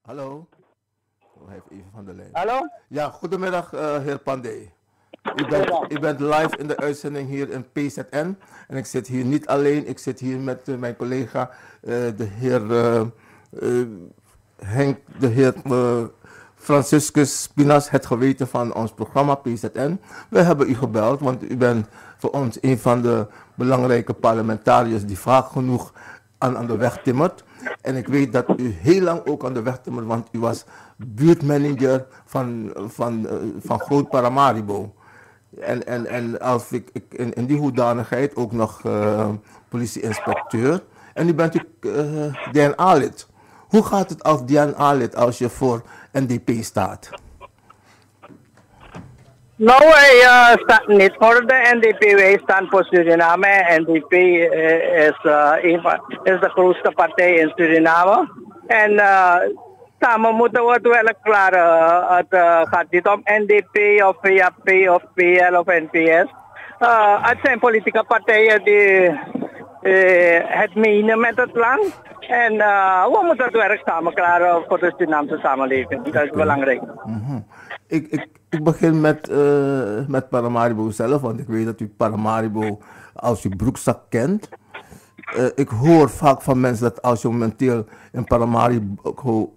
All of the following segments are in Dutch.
Hallo. Oh, hij heeft even van de lijn. Hallo? Ja, goedemiddag heer Panday. Goedemiddag. U bent live in de uitzending hier in PZN. En ik zit hier niet alleen, ik zit hier met mijn collega, de heer Henk, de heer Franciscus Spinas, het geweten van ons programma PZN. We hebben u gebeld, want u bent voor ons een van de belangrijke parlementariërs die vaak genoeg aan de weg timmert. En ik weet dat u heel lang ook aan de weg timmert, want u was buurtmanager van Groot Paramaribo. En als ik in die hoedanigheid ook nog politie-inspecteur. En nu bent u DNA-lid. Hoe gaat het als DNA-lid als je voor NDP staat? Nou, wij staan niet voor de NDP, wij staan voor Suriname. NDP is de grootste partij in Suriname. En samen moeten we het wel klaren. Het gaat niet om NDP of VAP of PL of NPS. Het zijn politieke partijen die het menen met het land. En we moeten het werk samen klaren voor de Surinaamse samenleving. Dat is belangrijk. Mm-hmm. Ik begin met Paramaribo zelf, want ik weet dat u Paramaribo als uw broekzak kent. Ik hoor vaak van mensen dat als je momenteel in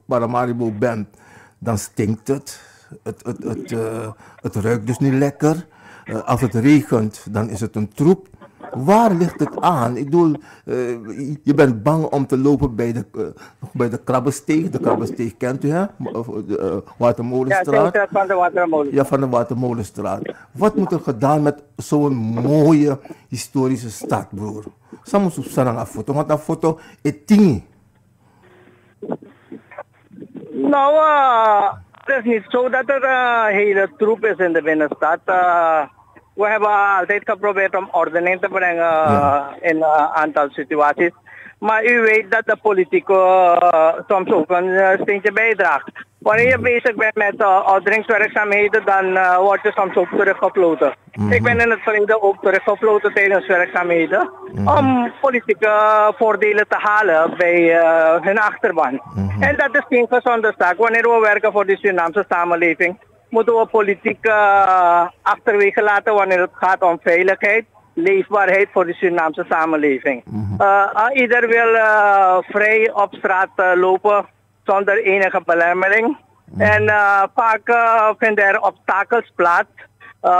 Paramaribo bent, dan stinkt het. Het ruikt dus niet lekker. Als het regent, dan is het een troep. Waar ligt het aan? Ik bedoel, je bent bang om te lopen bij de Krabbensteeg. De Krabbensteeg kent u, hè? Watermolenstraat. Ja, van de Watermolenstraat. Ja, van de Watermolenstraat. Wat moet er gedaan met zo'n mooie historische stad, broer? Soms op een foto, want een foto is tien. Nou, het is niet zo dat er een hele troep is in de binnenstad. We hebben altijd geprobeerd om ordening te brengen in een aantal situaties. Maar u weet dat de politiek soms ook een steentje bijdraagt. Wanneer je bezig bent met orderingswerkzaamheden, dan word je soms ook teruggefloten. Mm-hmm. Ik ben in het verleden ook teruggefloten tijdens werkzaamheden. Mm-hmm. Om politieke voordelen te halen bij hun achterban. Mm-hmm. En dat is geen gezonde zaak. Wanneer we werken voor de Surinaamse samenleving, moeten we politiek achterwege laten wanneer het gaat om veiligheid, leefbaarheid voor de Surinaamse samenleving. Mm-hmm. Ieder wil vrij op straat lopen zonder enige belemmering. Mm-hmm. En vaak vinden er obstakels plaats.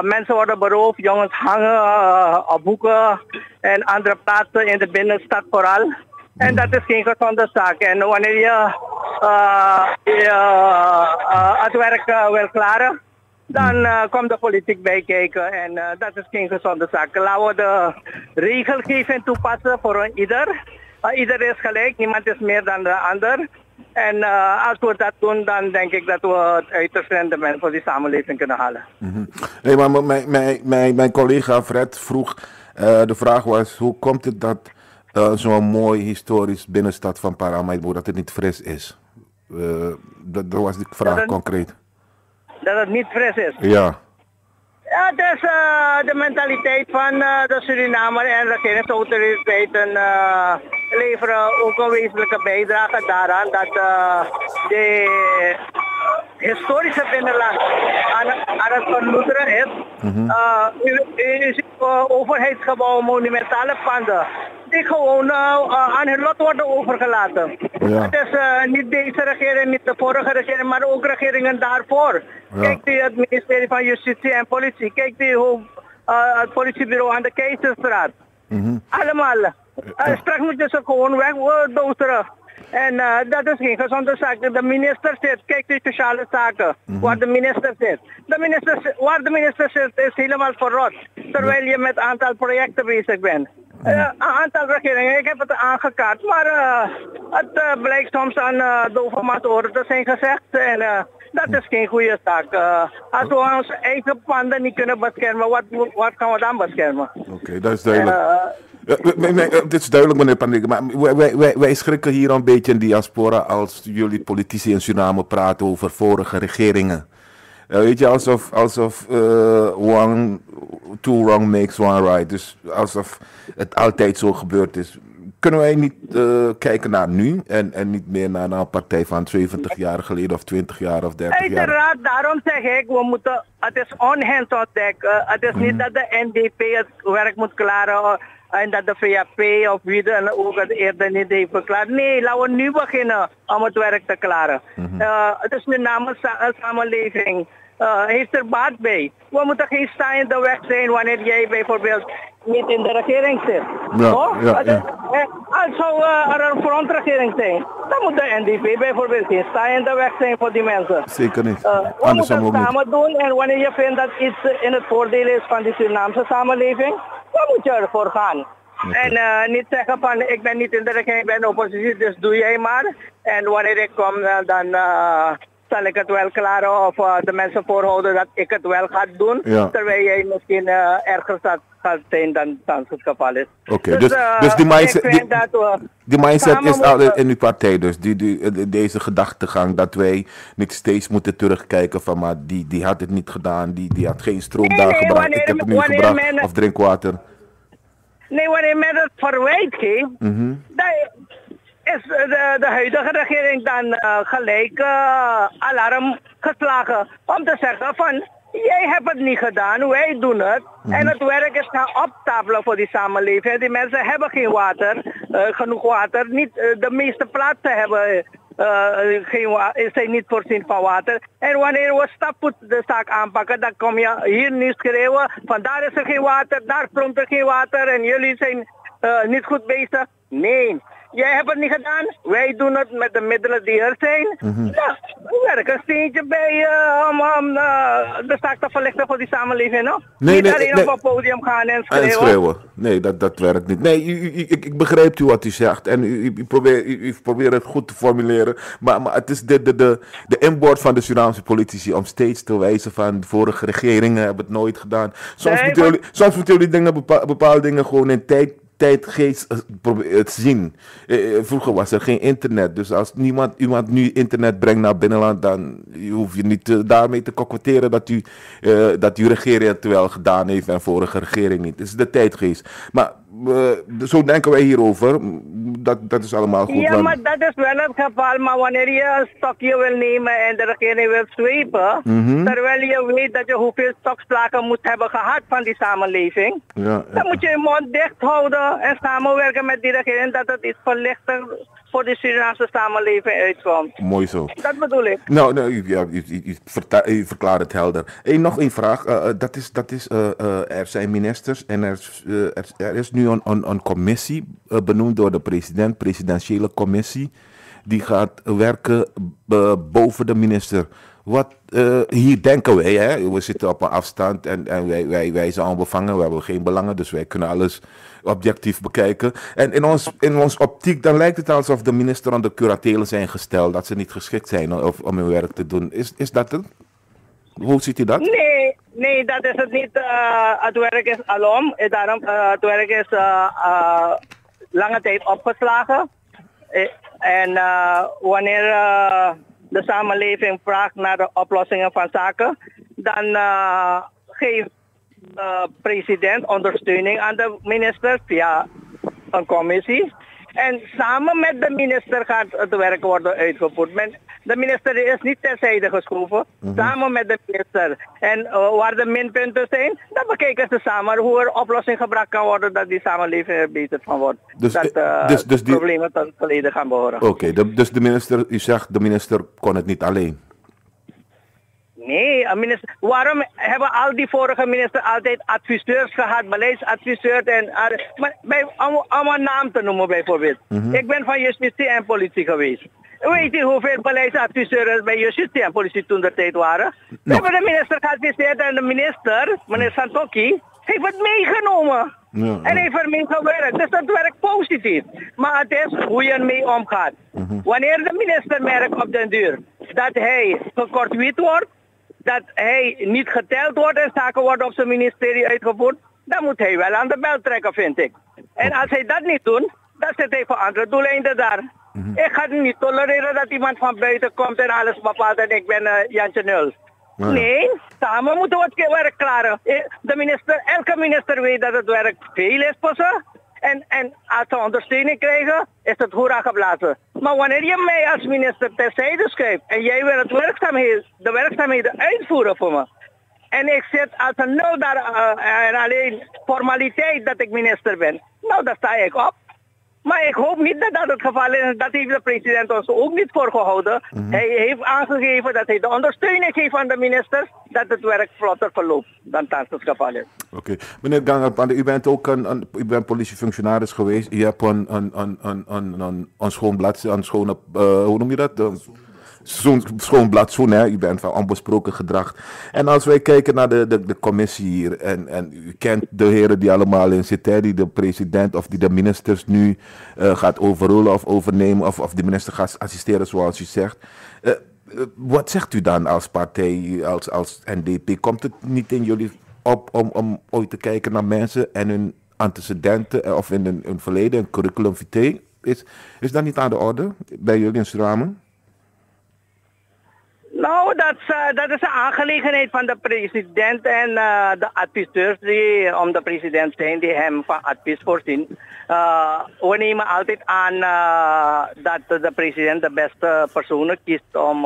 Mensen worden beroofd, jongens hangen op hoeken en andere plaatsen in de binnenstad vooral. En dat is geen gezonde zaak. En wanneer je het werk wil klaren, dan komt de politiek bij kijken. En dat is geen gezonde zaak. Laten we de regelgeving toepassen voor ieder. Ieder is gelijk, niemand is meer dan de ander. En als we dat doen, dan denk ik dat we het uiterste rendement voor die samenleving kunnen halen. Mm-hmm. Nee, maar mijn collega Fred vroeg, de vraag was, hoe komt het dat zo'n mooi historisch binnenstad van Paramaribo, dat het niet fris is? Dat was de vraag concreet. Dat het niet fris is? Ja. Ja, het is de mentaliteit van de Surinamer en de regeringsautoriteiten leveren ook een wezenlijke bijdrage daaraan dat de historische binnenland aan het verloederen is. Mm-hmm. U ziet overheidsgebouwen, monumentale panden die gewoon aan hun lot worden overgelaten. Ja. Het is niet deze regering, niet de vorige regering, maar ook regeringen daarvoor. Ja. Kijkt u het ministerie van Justitie en Politie, kijkt u het politiebureau aan de Keizerstraat. Mm-hmm. Allemaal. Straks moet je ze gewoon wegdozeren. En dat is geen gezonde zaak. De minister zit, kijkt u sociale zaken, waar de minister zit. Waar de minister zit is helemaal verrot, terwijl je met een aantal projecten bezig bent. Een aantal regeringen, ik heb het aangekaart, maar het blijkt soms aan dove oren te zijn gezegd. En dat is geen goede zaak. Als we onze eigen panden niet kunnen beschermen, wat gaan we dan beschermen? Oké, dat is duidelijk. Dit is duidelijk, meneer Panday, maar wij schrikken hier een beetje in diaspora als jullie politici in Suriname praten over vorige regeringen. Weet je, alsof two wrong makes one right. Dus alsof het altijd zo gebeurd is. kunnen wij niet kijken naar nu en niet meer naar een partij van 70 jaar geleden of 20 jaar of 30 jaar? Uiteraard, daarom zeg ik, het is on-hands on deck. Het is niet dat de NDP het werk moet klaren en dat de VAP of wie dan ook het eerder niet heeft verklaard. Nee, laten we nu beginnen om het werk te klaren. Het is nu namens de samenleving. Heeft er baat bij. We moeten geen staande weg zijn wanneer jij bijvoorbeeld niet in de regering zit. Als zou er een frontregering zijn, dan moet de NDP bijvoorbeeld geen staande weg zijn voor die mensen. Zeker niet. We moeten het samen doen en wanneer je vindt dat iets in het voordeel is van de Surinaamse samenleving, dan moet je ervoor gaan. En niet zeggen van ik ben niet in de regering, ik ben in de oppositie, dus doe jij maar. En wanneer ik kom, dan zal ik het wel klaren of de mensen voorhouden dat ik het wel ga doen. Ja. Terwijl jij misschien erger gaat zijn dan het geval is. Oké, dus die mindset is al in uw partij dus. Deze gedachtegang dat wij niet steeds moeten terugkijken van maar die had het niet gedaan, die had geen stroom daar gebracht, ik heb het nu gebracht of drinkwater. Nee, wanneer men het verwijt geeft, is de huidige regering dan gelijk alarm geslagen om te zeggen van jij hebt het niet gedaan, wij doen het. En het werk is gaan opstapelen voor die samenleving. Die mensen hebben geen water, genoeg water. Niet, de meeste plaatsen hebben zijn niet voorzien van water. En wanneer we stap de zaak aanpakken, dan kom je hier nu schreeuwen van daar is er geen water, daar stroomt er geen water en jullie zijn niet goed bezig. Nee. Jij hebt het niet gedaan, wij doen het met de middelen die er zijn. Ja, we werken een steentje bij om de zaak te verlichten voor die samenleving, no? Niet alleen op het podium gaan en schreeuwen. Nee, dat werkt niet. Nee, ik begrijp u wat u zegt en u probeert het goed te formuleren. Maar het is de inboord van de Surinaamse politici om steeds te wijzen van de vorige regeringen hebben het nooit gedaan. Soms moeten jullie bepaalde dingen gewoon in tijdgeest het zien. Vroeger was er geen internet, dus als iemand nu internet brengt naar binnenland, dan hoef je niet daarmee te koketteren dat uw regering het wel gedaan heeft en vorige regering niet. Het is de tijdgeest. Maar zo denken wij hierover. Dat is allemaal goed. Ja, maar dat is wel het geval. Maar wanneer je een stokje wil nemen en de regering wil zwepen, terwijl je weet dat je hoeveel stokslagen moet hebben gehad van die samenleving, dan moet je je mond dicht houden en samenwerken met die regering dat het iets verlichter voor de Surinaamse samenleving uitkomt. Mooi zo. Dat bedoel ik. U verklaart het helder. Nog één vraag. Er zijn ministers en er is nu een commissie benoemd door de presidentiële commissie. Die gaat werken boven de minister. Hier denken wij, hè, we zitten op een afstand en wij zijn onbevangen, we hebben geen belangen, dus wij kunnen alles objectief bekijken. En in ons optiek, dan lijkt het alsof de minister onder curatele zijn gesteld, dat ze niet geschikt zijn om hun werk te doen. Is dat het? Hoe ziet u dat? Nee, dat is het niet. Het werk is alom. Het werk is lange tijd opgeslagen. En wanneer de samenleving vraagt naar de oplossingen van zaken, dan geeft de president ondersteuning aan de minister via een commissie. En samen met de minister gaat het werk worden uitgevoerd. De minister is niet terzijde geschoven, samen met de minister. En waar de minpunten zijn, dan bekijken ze samen hoe er oplossing gebracht kan worden dat die samenleving er beter van wordt. Dus problemen tot het verleden gaan behoren. Oké, dus de minister, u zegt de minister kon het niet alleen. Nee, waarom hebben al die vorige ministers altijd adviseurs gehad, beleidsadviseurs om een naam te noemen bijvoorbeeld. Ik ben van justitie en politie geweest. Weet u hoeveel beleidsadviseurs bij justitie en politie toen de tijd waren? We hebben de minister geadviseerd en de minister, meneer Santoki, heeft het meegenomen. En heeft ermee gewerkt. Dus dat werkt positief. Maar het is hoe je ermee omgaat. Wanneer de minister merkt op den duur dat hij gekortwiet wordt, dat hij niet geteld wordt en zaken worden op zijn ministerie uitgevoerd, dan moet hij wel aan de bel trekken, vind ik. En als hij dat niet doet, dan zit hij voor andere doeleinden daar. Ik ga niet tolereren dat iemand van buiten komt en alles bepaalt en ik ben Jantje Nul. Nee, samen moeten we het werk klaren. Elke minister weet dat het werk veel is voor ze. En als ze ondersteuning krijgen, is het hoera geblazen. Maar wanneer je mij als minister terzijde schuift en jij wil de werkzaamheden uitvoeren voor me. En ik zit als een nul daar en alleen formaliteit dat ik minister ben. Nou, daar sta ik op. Maar ik hoop niet dat dat het geval is. Dat heeft de president ons ook niet voorgehouden. Hij heeft aangegeven dat hij de ondersteuning geeft aan de ministers. Dat het werk vlotter verloopt dan thans het geval is. Oké. Meneer Gangaram, u bent ook u bent politiefunctionaris geweest. U hebt een schoon blad, hoe noem je dat? Zo'n schoon bladzoen, hè? U bent van onbesproken gedrag. En als wij kijken naar de commissie hier, en u kent de heren die allemaal in zitten, die de president of die de ministers nu gaat overrollen of overnemen, of de minister gaat assisteren zoals u zegt. Wat zegt u dan als partij, als NDP? Komt het niet in jullie op om ooit te kijken naar mensen en hun antecedenten of in hun verleden, een curriculum vitae? Is dat niet aan de orde bij jullie in Suriname? Nou, dat is een aangelegenheid van de president en de adviseurs die om de president zijn, die hem van advies voorzien. We nemen altijd aan dat de president de beste personen kiest om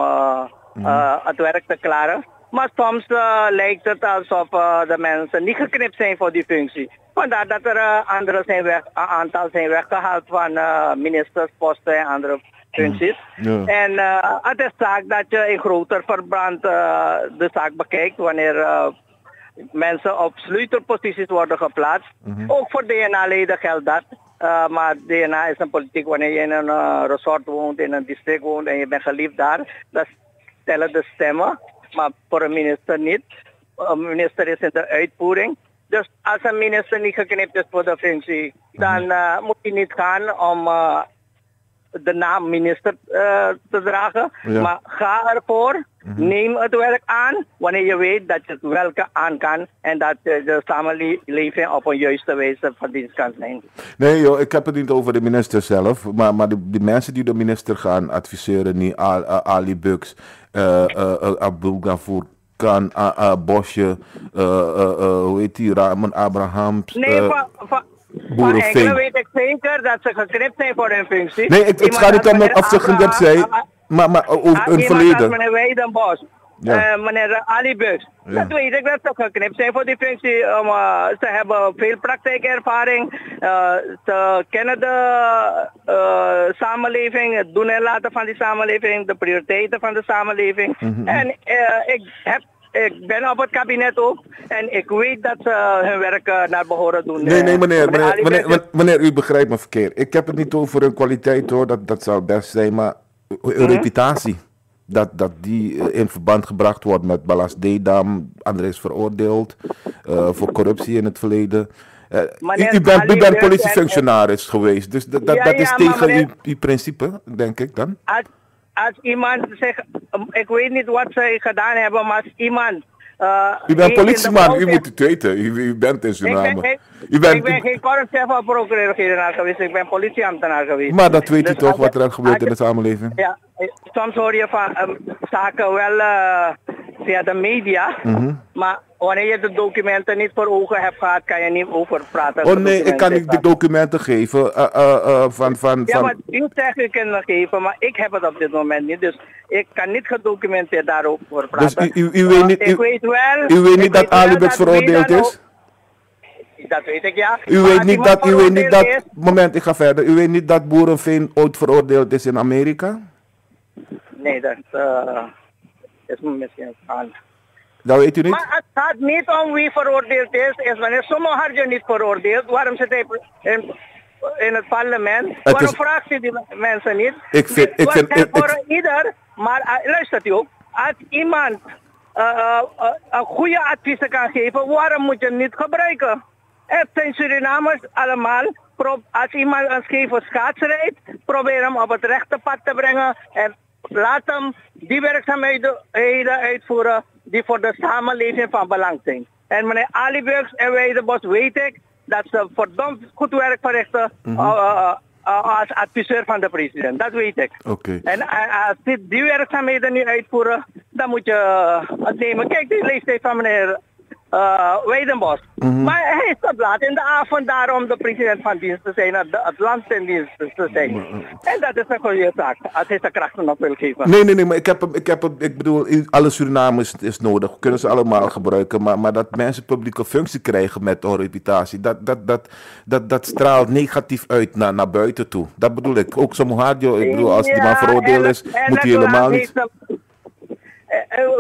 het werk te klaren. Maar soms lijkt het alsof de mensen niet geknipt zijn voor die functie. Vandaar dat er een aantal zijn weggehaald van ministersposten en andere functies. Ja. En het is zaak dat je in groter verband de zaak bekijkt wanneer mensen op sleutelposities worden geplaatst. Ook voor DNA-leden geldt dat. Maar DNA is een politiek wanneer je in een resort woont, in een district woont en je bent geliefd daar. Dat stellen de stemmen, maar voor een minister niet. Een minister is in de uitvoering. Dus als een minister niet geknipt is voor de functie, dan moet hij niet gaan om de naam minister te dragen. Ja. Maar ga ervoor, neem het werk aan, wanneer je weet dat je het werk aan kan en dat de samenleving op een juiste wijze van dienst kan zijn. Nee joh, ik heb het niet over de minister zelf, maar de mensen die de minister gaan adviseren, niet Ali Buks, Abdul Ghafour, Kan, Bosje, hoe heet die, Raman Abrahams. Nee, van enkele weet ik zeker dat ze geknipt zijn voor hun functie. Nee, het gaat niet om of ze geknipt zijn, maar over hun verleden. Meneer Weidenbos, meneer Ali Buks, dat weet ik dat ze geknipt zijn voor die functie. Ze hebben veel praktijkervaring, ze kennen de samenleving, het doen en laten van die samenleving, de prioriteiten van de samenleving. En ik ben op het kabinet ook en ik weet dat ze hun werk naar behoren doen. Nee, meneer, u begrijpt me verkeerd. Ik heb het niet over hun kwaliteit hoor, dat zou best zijn, maar hun reputatie. Dat die in verband gebracht wordt met Balas Dedam, André is veroordeeld voor corruptie in het verleden. U bent politiefunctionaris geweest, dus dat is tegen uw principe, denk ik dan. Als iemand zegt, ik weet niet wat ze gedaan hebben, maar als iemand... u bent politieman, u moet het weten. U bent in Suriname. Ik ben geen korpschef of procureur-generaal geweest, ik ben politieambtenaar geweest. Maar dat weet u toch, wat er gebeurt in de samenleving? Ja, soms hoor je van zaken wel via de media, maar wanneer je de documenten niet voor ogen hebt gehad, kan je niet over praten. Oh nee, ik kan niet de documenten geven van... Ja, maar u zegt u kunt me geven, maar ik heb het op dit moment niet, dus ik kan niet gedocumenteerd daarover praten. Dus u weet niet dat Ali Buks veroordeeld is? Dat weet ik, ja. U weet niet dat... Moment, ik ga verder. U weet niet dat Boerenveen ooit veroordeeld is in Amerika? Nee, dat is misschien aan. Dat weet u niet? Maar het gaat niet om wie veroordeeld is wanneer sommigen niet veroordeeld. Waarom zit hij in het parlement? Waarom vraagt u die mensen niet? Ik vind voor ieder, maar luistert u ook. Als iemand een goede advies kan geven, waarom moet je hem niet gebruiken? Het zijn Surinamers allemaal. Als iemand een scheve schaats rijdt, probeer hem op het rechte pad te brengen en laat hem die werkzaamheden uitvoeren die voor de samenleving van belang zijn. En meneer Ali Buks en Weidenbos weet ik dat ze verdomd goed werk verrichten als adviseur van de president. Dat weet ik. Okay. En als die werkzaamheden niet uitvoeren, dan moet je het nemen. Kijk, die leeftijd van meneer Weidenbos. Maar hij is te laat in de avond daar om de president van dienst te zijn, het land in dienst te zijn. En dat is een goede zaak, als hij zijn krachten nog wil geven. Nee, maar ik bedoel, alle Surinamers is nodig, kunnen ze allemaal gebruiken, maar dat mensen publieke functie krijgen met hun reputatie, dat straalt negatief uit naar buiten toe. Dat bedoel ik. Ook zo'n radio, ik bedoel, als die man veroordeeld is, moet hij helemaal niet...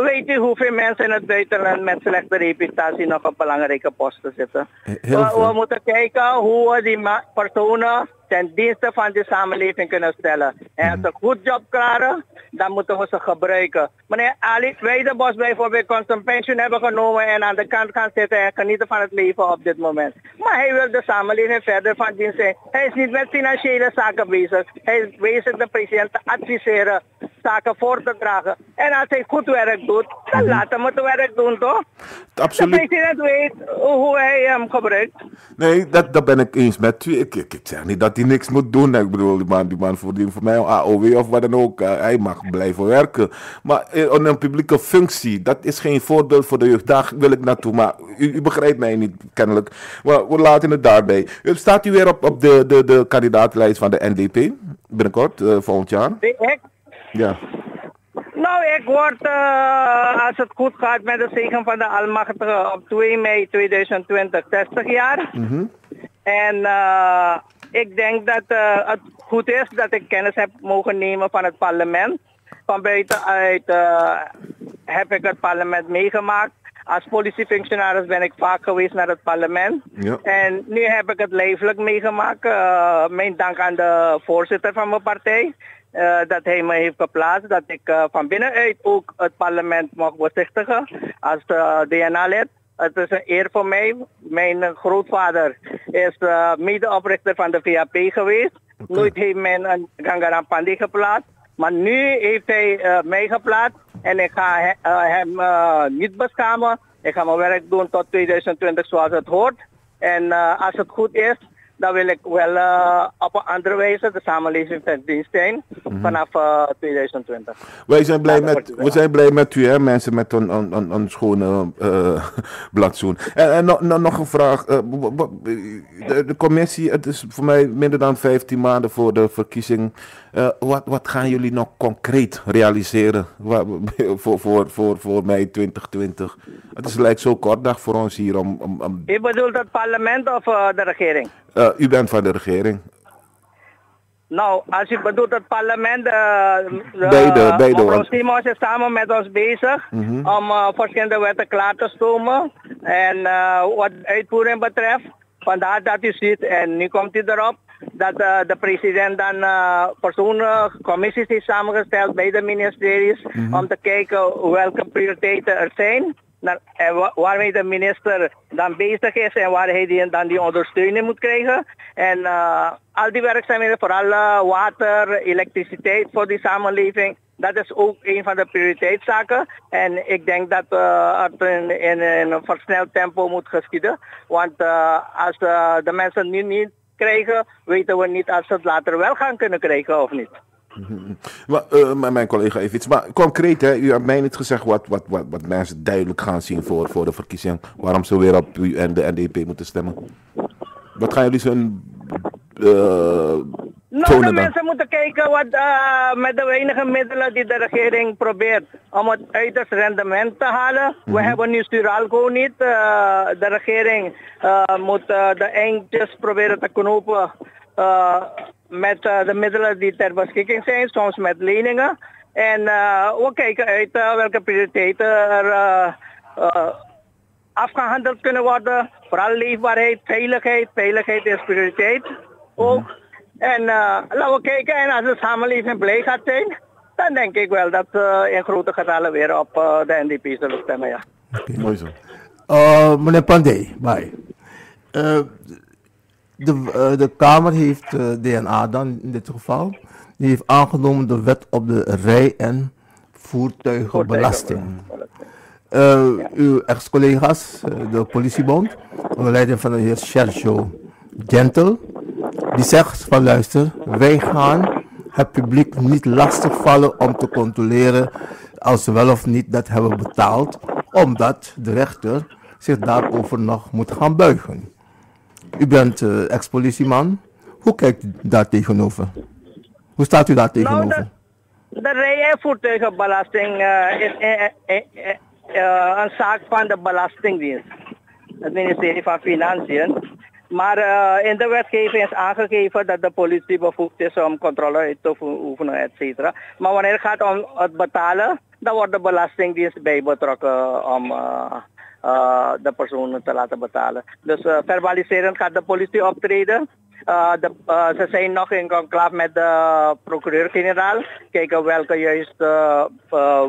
Weet u hoeveel mensen in het buitenland met slechte reputatie nog op belangrijke posten zitten? We moeten kijken hoe we die personen ten dienste van de samenleving kunnen stellen. En als ze een goed job krijgen, dan moeten we ze gebruiken. Meneer Ali Weidenbos bijvoorbeeld kon zijn pensioen hebben genomen en aan de kant gaan zitten en genieten van het leven op dit moment. Maar hij wil de samenleving verder van dienst zijn. Hij is niet met financiële zaken bezig. Hij is bezig de president te adviseren, zaken voor te dragen. En als hij goed werk doet, dan laat hem het werk doen, toch? Absoluut. De president weet hoe hij hem gebruikt. Nee, dat ben ik eens met u. Ik zeg niet dat hij niks moet doen. Ik bedoel, die man verdient voor mij een AOW of wat dan ook. Hij mag blijven werken. Maar een publieke functie, dat is geen voorbeeld voor de jeugd. Daar wil ik naartoe. Maar u begrijpt mij niet, kennelijk. Maar we laten het daarbij. Staat u weer op de kandidaatlijst van de NDP? Binnenkort, volgend jaar? Ik? Ja. Nou, ik word, als het goed gaat met de zegen van de Almachtige, op 2 mei 2020 60 jaar. En ik denk dat het goed is dat ik kennis heb mogen nemen van het parlement. Van buitenuit heb ik het parlement meegemaakt. Als politiefunctionaris ben ik vaak geweest naar het parlement. Ja. En nu heb ik het lijfelijk meegemaakt. Mijn dank aan de voorzitter van mijn partij. Dat hij me heeft geplaatst. Dat ik van binnenuit ook het parlement mag bezichtigen als DNA-lid. Het is een eer voor mij. Mijn grootvader is medeoprichter van de VAP geweest. Nooit heeft men een Gangaram Panday geplaatst. Maar nu heeft hij mij geplaatst. En ik ga hem niet beschamen. Ik ga mijn werk doen tot 2020 zoals het hoort. En als het goed is, dan wil ik wel op een andere wijze de samenleving ten dienst zijn vanaf 2020. We zijn blij met u, hè, mensen met een schone bladzoen. En nog een vraag. De commissie, het is voor mij minder dan 15 maanden voor de verkiezing. Wat gaan jullie nog concreet realiseren voor mei 2020? Het lijkt zo kort dag voor ons hier om... Je bedoelt het parlement of de regering? U bent van de regering. Nou, als je bedoelt het parlement, beide. mevrouw Simons is samen met ons bezig om verschillende wetten klaar te stomen. En wat uitvoering betreft, vandaar dat u ziet, en nu komt u erop, dat de president dan commissies heeft samengesteld bij de ministeries om te kijken welke prioriteiten er zijn. En waarmee de minister dan bezig is en waar hij dan die ondersteuning moet krijgen. En al die werkzaamheden, vooral water, elektriciteit voor die samenleving, dat is ook een van de prioriteitszaken. En ik denk dat het in een versneld tempo moet geschieden. Want als de mensen nu niet krijgen, weten we niet als ze het later wel gaan kunnen krijgen of niet. Maar mijn collega heeft iets. Maar concreet, hè, u hebt mij niet gezegd wat mensen duidelijk gaan zien voor de verkiezing. Waarom ze weer op u en de NDP moeten stemmen. Wat gaan jullie zo'n nou, de mensen moeten kijken wat met de weinige middelen die de regering probeert om het uiterst rendement te halen. We hebben nu Suralco niet. De regering moet de eindjes proberen te knopen met de middelen die ter beschikking zijn, soms met leningen. En we kijken uit welke prioriteiten er afgehandeld kunnen worden. Vooral leefbaarheid, veiligheid. Veiligheid is prioriteit ook. En laten we kijken, en als de samenleving blij gaat zijn, dan denk ik wel dat in grote getallen weer op de NDP zullen stemmen, ja. Okay. Mooi zo. Meneer Panday, bye. De Kamer heeft DNA dan in dit geval. Die heeft aangenomen de wet op de rij- en voertuigenbelasting. Uw ex-collega's, de politiebond, onder leiding van de heer Sergio Gentle, die zegt van luister, wij gaan het publiek niet lastigvallen om te controleren als ze wel of niet dat hebben betaald, omdat de rechter zich daarover nog moet gaan buigen. U bent ex-politieman. Hoe kijkt u daar tegenover? Hoe staat u daar tegenover? De rij- en voertuigenbelasting is een zaak van de Belastingdienst, het ministerie van Financiën. Maar in de wetgeving is aangegeven dat de politie bevoegd is om controle uit te oefenen, et cetera. Maar wanneer het gaat om het betalen, dan wordt de Belastingdienst bij betrokken om de personen te laten betalen. Dus verbaliserend gaat de politie optreden. Ze zijn nog in conclave met de procureur-generaal. Kijken welke juiste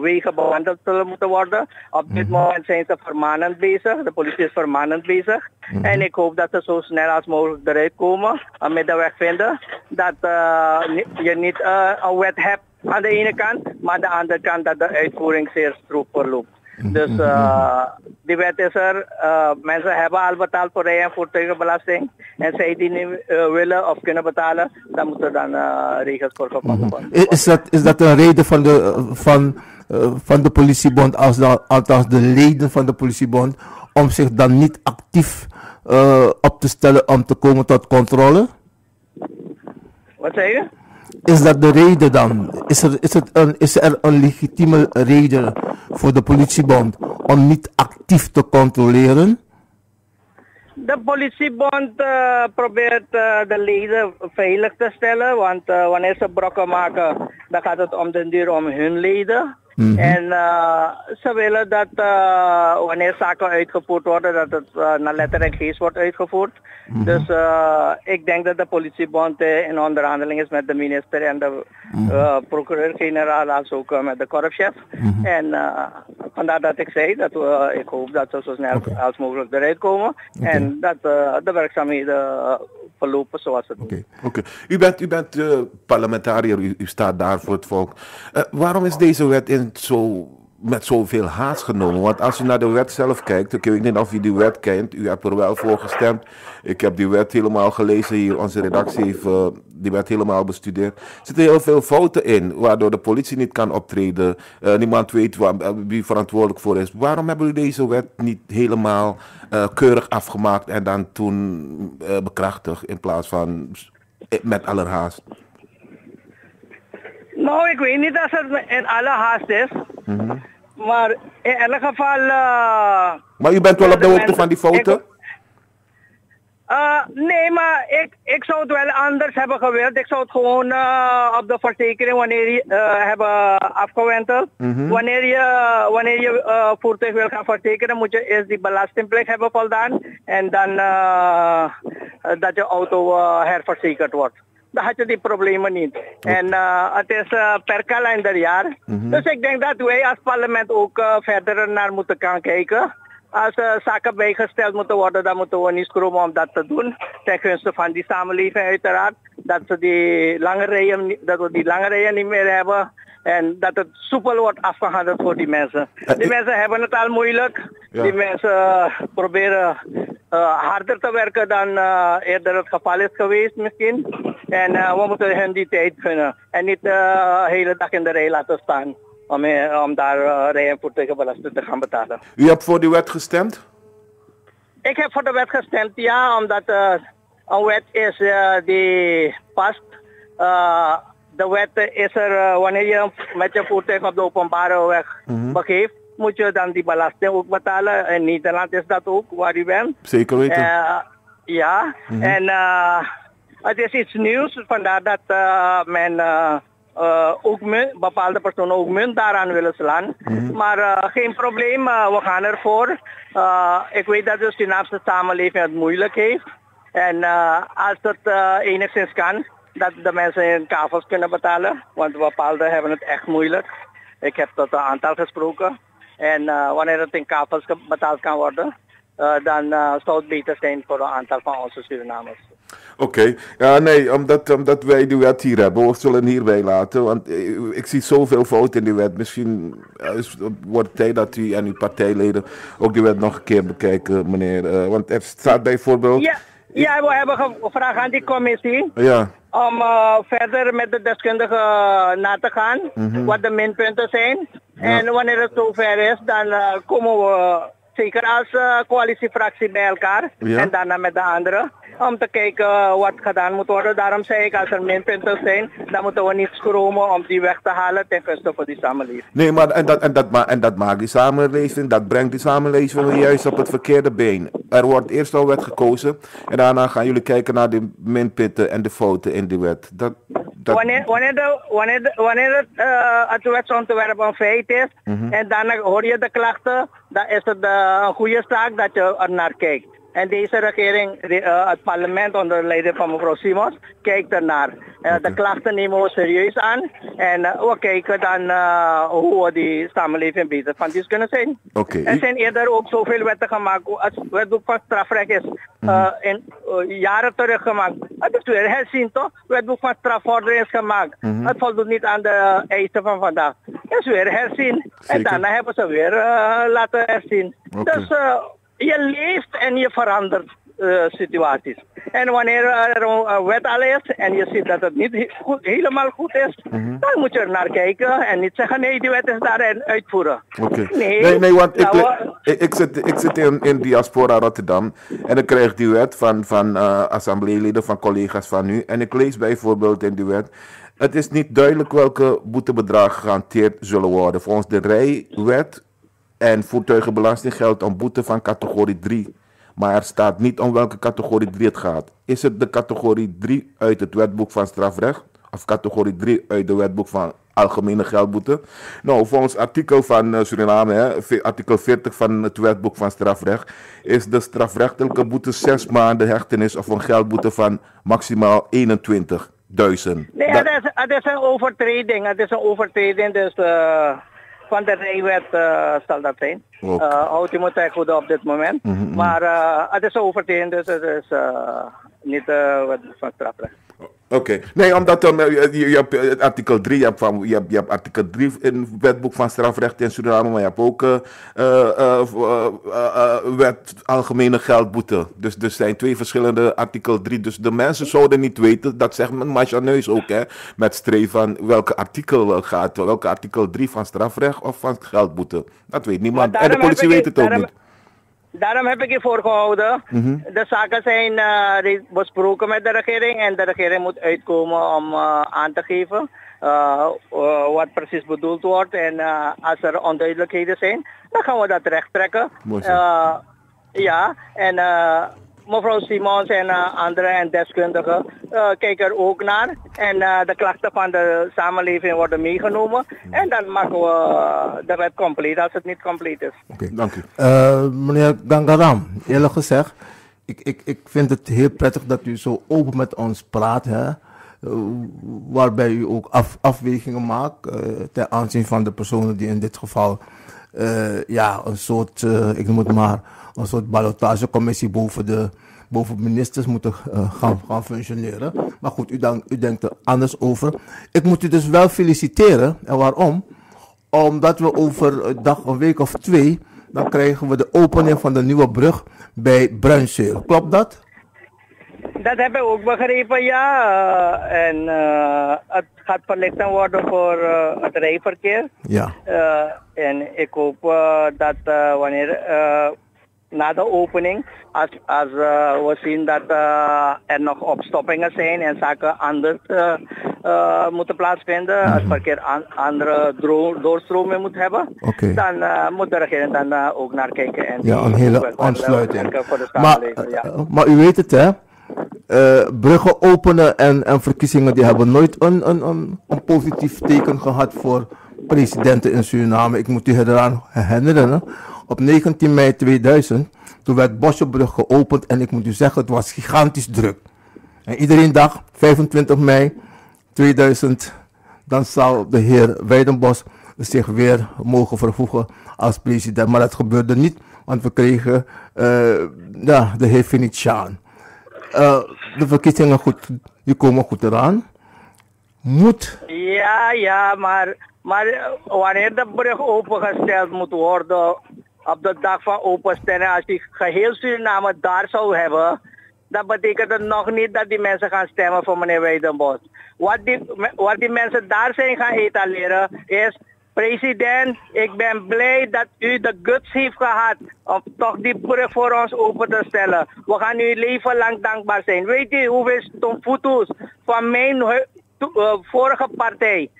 wegen bewandeld zullen moeten worden. Op dit moment zijn ze vermanend bezig. De politie is vermanend bezig. En ik hoop dat ze zo snel als mogelijk eruit komen. Een middenweg vinden. Dat je niet een wet hebt aan de ene kant. Maar aan de andere kant dat de uitvoering zeer stroef verloopt. Dus die wet is er. Mensen hebben al betaald voor rij- en voertuigenbelasting. En zij die niet willen of kunnen betalen, dan moeten dan regels voor gevonden worden. Is dat een reden van de politiebond, althans de leden van de politiebond, om zich dan niet actief op te stellen om te komen tot controle? Wat zei je? Is dat de reden dan? Is er een legitieme reden voor de politiebond om niet actief te controleren? De politiebond probeert de leden veilig te stellen, want wanneer ze brokken maken, dan gaat het om den duur om hun leden. En ze willen dat wanneer zaken uitgevoerd worden, dat het naar letter en geest wordt uitgevoerd. Dus ik denk dat de politiebond in onderhandeling is met de minister en de procureur-generaal, als ook met de korpschef. En vandaar dat ik zei dat ik hoop dat ze zo snel als mogelijk eruit komen. En dat de werkzaamheden verlopen zoals het moet. Oké. U bent parlementariër, u staat daar voor het volk. Waarom is deze wet met zoveel haast genomen? Want als u naar de wet zelf kijkt, ik weet niet of u die wet kent, u hebt er wel voor gestemd. Ik heb die wet helemaal gelezen hier, onze redactie heeft die wet helemaal bestudeerd. Er zitten heel veel fouten in, waardoor de politie niet kan optreden. Niemand weet wie verantwoordelijk voor is. Waarom hebben u deze wet niet helemaal keurig afgemaakt en dan toen bekrachtigd in plaats van met allerhaast? Nou, ik weet niet of het in alle haast is. Maar in elk geval... maar u bent wel op de hoogte van die fouten? Nee, maar ik zou het wel anders hebben gewild. Ik zou het gewoon op de verzekering wanneer je hebben afgewenteld. Wanneer je voertuig wil gaan verzekeren, moet je eerst die belastingplicht hebben voldaan. En dan dat je auto herverzekerd wordt. Dan had je die problemen niet. En het is per kalenderjaar. Dus ik denk dat wij als parlement ook verder naar moeten gaan kijken. Als zaken bijgesteld moeten worden, dan moeten we niet schromen om dat te doen. Ten gunste van die samenleving uiteraard. Dat we die lange rijen niet meer hebben. En dat het soepel wordt afgehandeld voor die mensen. Die mensen hebben het al moeilijk. Ja. Die mensen proberen harder te werken dan eerder het geval is geweest misschien. En we moeten hen die tijd gunnen. En niet de hele dag in de rij laten staan. Om daar rij- en voertuigenbelasting te gaan betalen. U hebt voor die wet gestemd? Ik heb voor de wet gestemd, ja, omdat een wet is die past. De wet is er wanneer je met je voertuig op de openbare weg begeeft, moet je dan die belasting ook betalen. In Nederland is dat ook, waar u bent. Zeker weten. Ja, en het is iets nieuws, vandaar dat men... ook bepaalde personen ook munt daaraan willen slaan. Maar geen probleem, we gaan ervoor. Ik weet dat de Surinaamse samenleving het moeilijk heeft. En als het enigszins kan, dat de mensen in kavels kunnen betalen. Want bepaalde hebben het echt moeilijk. Ik heb tot een aantal gesproken. En wanneer het in kavels betaald kan worden, dan zou het beter zijn voor een aantal van onze Surinamers. Oké. Ja, nee, omdat wij die wet hier hebben, we zullen hierbij laten. Want ik zie zoveel fouten in die wet. Misschien wordt het tijd dat u en uw partijleden ook die wet nog een keer bekijken, meneer. Want er staat bijvoorbeeld... Ja, we hebben gevraagd aan die commissie om verder met de deskundigen na te gaan, wat de minpunten zijn. Ja. En wanneer het zover is, dan komen we zeker als coalitiefractie bij elkaar. Ja. En daarna met de anderen. Om te kijken wat gedaan moet worden. Daarom zei ik, als er minpunten zijn, dan moeten we niet schromen om die weg te halen ten gunste voor die samenleving. Nee, maar dat maakt die samenleving, dat brengt die samenleving juist op het verkeerde been. Er wordt eerst al wet gekozen en daarna gaan jullie kijken naar de minpunten en de fouten in die wet. Wanneer het wetsontwerp een feit is en daarna hoor je de klachten, dan is het een goede zaak dat je er naar kijkt. En deze regering, het parlement onder leiding van mevrouw Simons, kijkt ernaar. De klachten nemen we serieus aan en we kijken dan hoe we die samenleving beter van die kunnen zijn. Er zijn eerder ook zoveel wetten gemaakt, als het wetboek van strafrecht is jaren terug gemaakt. Het is weer herzien toch? Het wetboek van strafvordering is gemaakt. Het voldoet niet aan de eisen van vandaag. Het is weer herzien. En daarna hebben ze weer laten herzien. Dus je leeft en je verandert situaties. En wanneer er een wet al is en je ziet dat het niet helemaal goed is, dan moet je er naar kijken en niet zeggen nee, die wet is daar en uitvoeren. Nee, want ik zit in diaspora Rotterdam en dan krijg ik die wet van assembleeleden, van collega's van u. En ik lees bijvoorbeeld in die wet, het is niet duidelijk welke boetebedragen gehanteerd zullen worden. Volgens de rijwet en voertuigenbelasting geldt een boete van categorie 3. Maar er staat niet om welke categorie 3 het gaat. Is het de categorie 3 uit het wetboek van strafrecht? Of categorie 3 uit het wetboek van algemene geldboete? Nou, volgens artikel van Suriname, artikel 40 van het wetboek van strafrecht, is de strafrechtelijke boete 6 maanden hechtenis of een geldboete van maximaal 21.000. Nee, het is een overtreding. Het is een overtreding, dus van de rijwet zal dat zijn. Houdt u me echt goed op dit moment. Maar het is een overtreding, dus het is niet wat van strafrecht. Nee, omdat je hebt artikel 3, je hebt artikel 3 in het wetboek van strafrecht in Suriname, maar je hebt ook wet algemene geldboete. Dus er zijn 2 verschillende artikel 3. Dus de mensen zouden niet weten, dat zegt mijn machaneus ook, hè, met streef van welke artikel gaat, welke artikel 3 van strafrecht of van geldboete. Dat weet niemand. En de politie weet het ook niet. Daarom heb ik je voorgehouden. De zaken zijn besproken met de regering en de regering moet uitkomen om aan te geven wat precies bedoeld wordt. En als er onduidelijkheden zijn, dan gaan we dat recht trekken. Mevrouw Simons en anderen en deskundigen kijken er ook naar. En de klachten van de samenleving worden meegenomen. En dan maken we de wet compleet als het niet compleet is. Dank u. Meneer Gangaram, eerlijk gezegd, ik vind het heel prettig dat u zo open met ons praat. Hè? Waarbij u ook afwegingen maakt ten aanzien van de personen die in dit geval een soort, ik noem het maar, een soort ballotagecommissie boven ministers moeten gaan functioneren. Maar goed, u denkt er anders over. Ik moet u dus wel feliciteren. En waarom? Omdat we over een week of 2, dan krijgen we de opening van de nieuwe brug bij Bruinzeel. Klopt dat? Dat hebben we ook begrepen, ja. En het gaat verlicht worden voor het rijverkeer. Ja. En ik hoop dat wanneer na de opening, als we zien dat er nog opstoppingen zijn en zaken anders moeten plaatsvinden, als verkeer andere doorstroming moet hebben, dan moet de regering dan ook naar kijken. En een hele aansluiting. Voor de samenleving, maar u weet het, hè? Bruggen openen en verkiezingen die hebben nooit een positief teken gehad voor presidenten in Suriname. Ik moet u eraan herinneren, op 19 mei 2000, toen werd Bosjebrug geopend en ik moet u zeggen, het was gigantisch druk. En iedereen dacht, 25 mei 2000, dan zal de heer Weidenbos zich weer mogen vervoegen als president. Maar dat gebeurde niet, want we kregen de heer Venetiaan. De verkiezingen die komen goed eraan. Ja, maar wanneer de brug opengesteld moet worden, op de dag van openstelling, als je geheel Suriname daar zou hebben, dat betekent het nog niet dat die mensen gaan stemmen voor meneer Weidenbos. Wat die mensen daar zijn gaan etaleren is President, ik ben blij dat u de guts heeft gehad om toch die brug voor ons open te stellen. We gaan u leven lang dankbaar zijn. Weet u hoeveel foto's van mijn vorige partij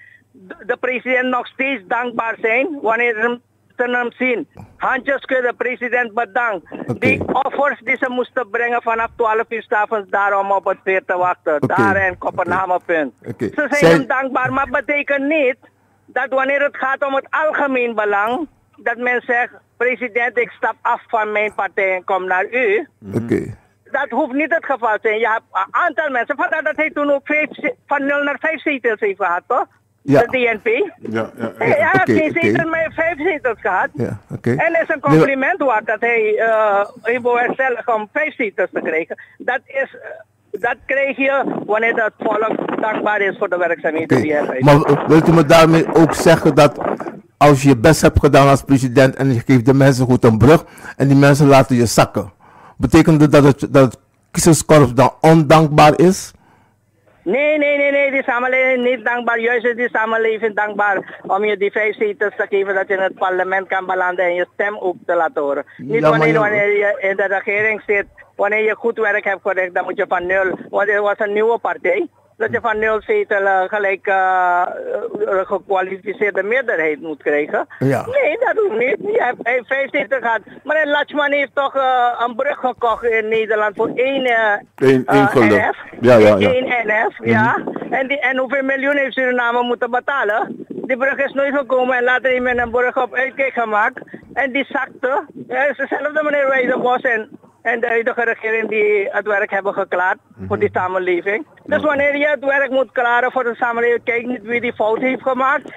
de president nog steeds dankbaar zijn wanneer ze hem zien. Handjes schudden, president bedankt. Die offers die ze moesten brengen vanaf 12 uur 's avonds daarom op het veer te wachten. Daar en Kopenhagenpunt. Ze zijn hem dankbaar, maar betekent niet dat wanneer het gaat om het algemeen belang, dat men zegt, president, ik stap af van mijn partij en kom naar u. Dat hoeft niet het geval te zijn. Je hebt een aantal mensen, vandaar dat hij toen ook van 0 naar 5 zetels heeft gehad, toch? Ja. De DNP. Hij had geen zetels, maar 5 zetels gehad. En het is een compliment waard dat hij wil herstellen om 5 zetels te krijgen. Dat krijg je wanneer het volk dankbaar is voor de werkzaamheden die hij heeft. Maar wilt u me daarmee ook zeggen dat als je je best hebt gedaan als president en je geeft de mensen goed een brug en die mensen laten je zakken, betekent dat het kiezerskorps dan ondankbaar is? Nee, die samenleving is niet dankbaar. Juist is die samenleving dankbaar om je die 5 zetels te geven dat je in het parlement kan belanden en je stem ook te laten horen. Niet wanneer je in de regering zit, wanneer je goed werk hebt verricht, dan moet je van 0, want het was een nieuwe partij, dat je van 0 zetel gelijk gekwalificeerde meerderheid moet krijgen. Ja. Nee, dat hoeft niet. Je hebt 5 zetels gehad. Maar Latschman heeft toch een brug gekocht in Nederland voor 1 NF. Eén NF, ja. En hoeveel miljoen heeft Suriname moeten betalen? Die brug is nooit gekomen en later heeft men een brug op uitkijk gemaakt. En die zakte. Ja, het is dezelfde meneer Wijzenbos en de huidige regering die het werk hebben geklaard voor die samenleving. Dus wanneer je het werk moet klaren voor de samenleving, kijk niet wie die fout heeft gemaakt.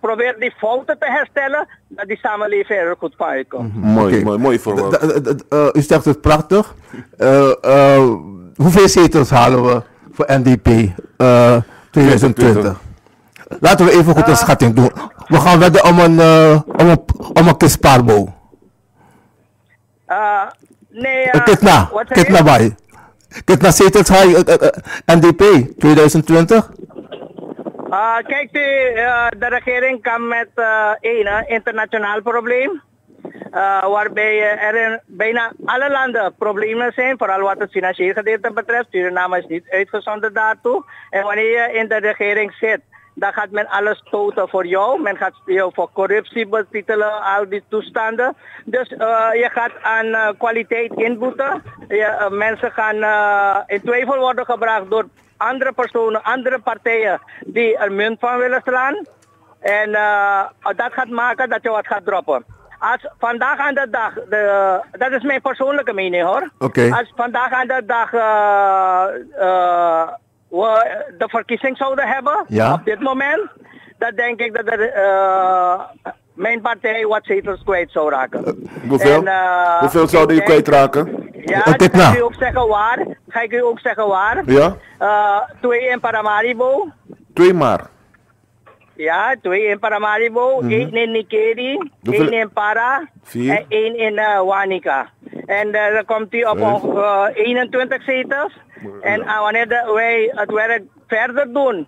Probeer die fouten te herstellen, dat die samenleving er goed van uitkomt. Mooi voorbeeld. U zegt het prachtig. Hoeveel zetels halen we voor NDP 2020? Laten we even goed een schatting doen. We gaan wedden om een kistpaarboom. Kitna zetels haal je NDP 2020? Kijk u, de regering kan met één internationaal probleem. Waarbij er in bijna alle landen problemen zijn, vooral wat het financiële gedeelte betreft. Suriname is niet uitgezonderd daartoe. En wanneer je in de regering zit, dan gaat men alles stoten voor jou. Men gaat jou voor corruptie betitelen, al die toestanden. Dus je gaat aan kwaliteit inboeten. Mensen gaan in twijfel worden gebracht door andere personen, andere partijen die er munt van willen slaan. En dat gaat maken dat je wat gaat droppen. Als vandaag aan de dag, dat is mijn persoonlijke mening hoor. Als vandaag aan de dag we de verkiezing zouden hebben, op dit moment, dan denk ik dat mijn partij wat zetels kwijt zou raken. Hoeveel zouden je kwijtraken? Ja, ga ik u ook zeggen waar. Ja? 2 in Paramaribo. 2 maar? Ja, 2 in Paramaribo, 1 in Nikeri, 1 in Para 4. en 1 in Wanica. En dan komt hij op 21 zetels. En wanneer wij het werk verder doen,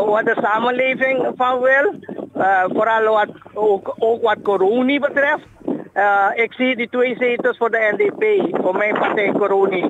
wat de samenleving van wil, vooral ook wat corona betreft. Ik zie die 2 zetels voor de NDP, voor mijn partij corona,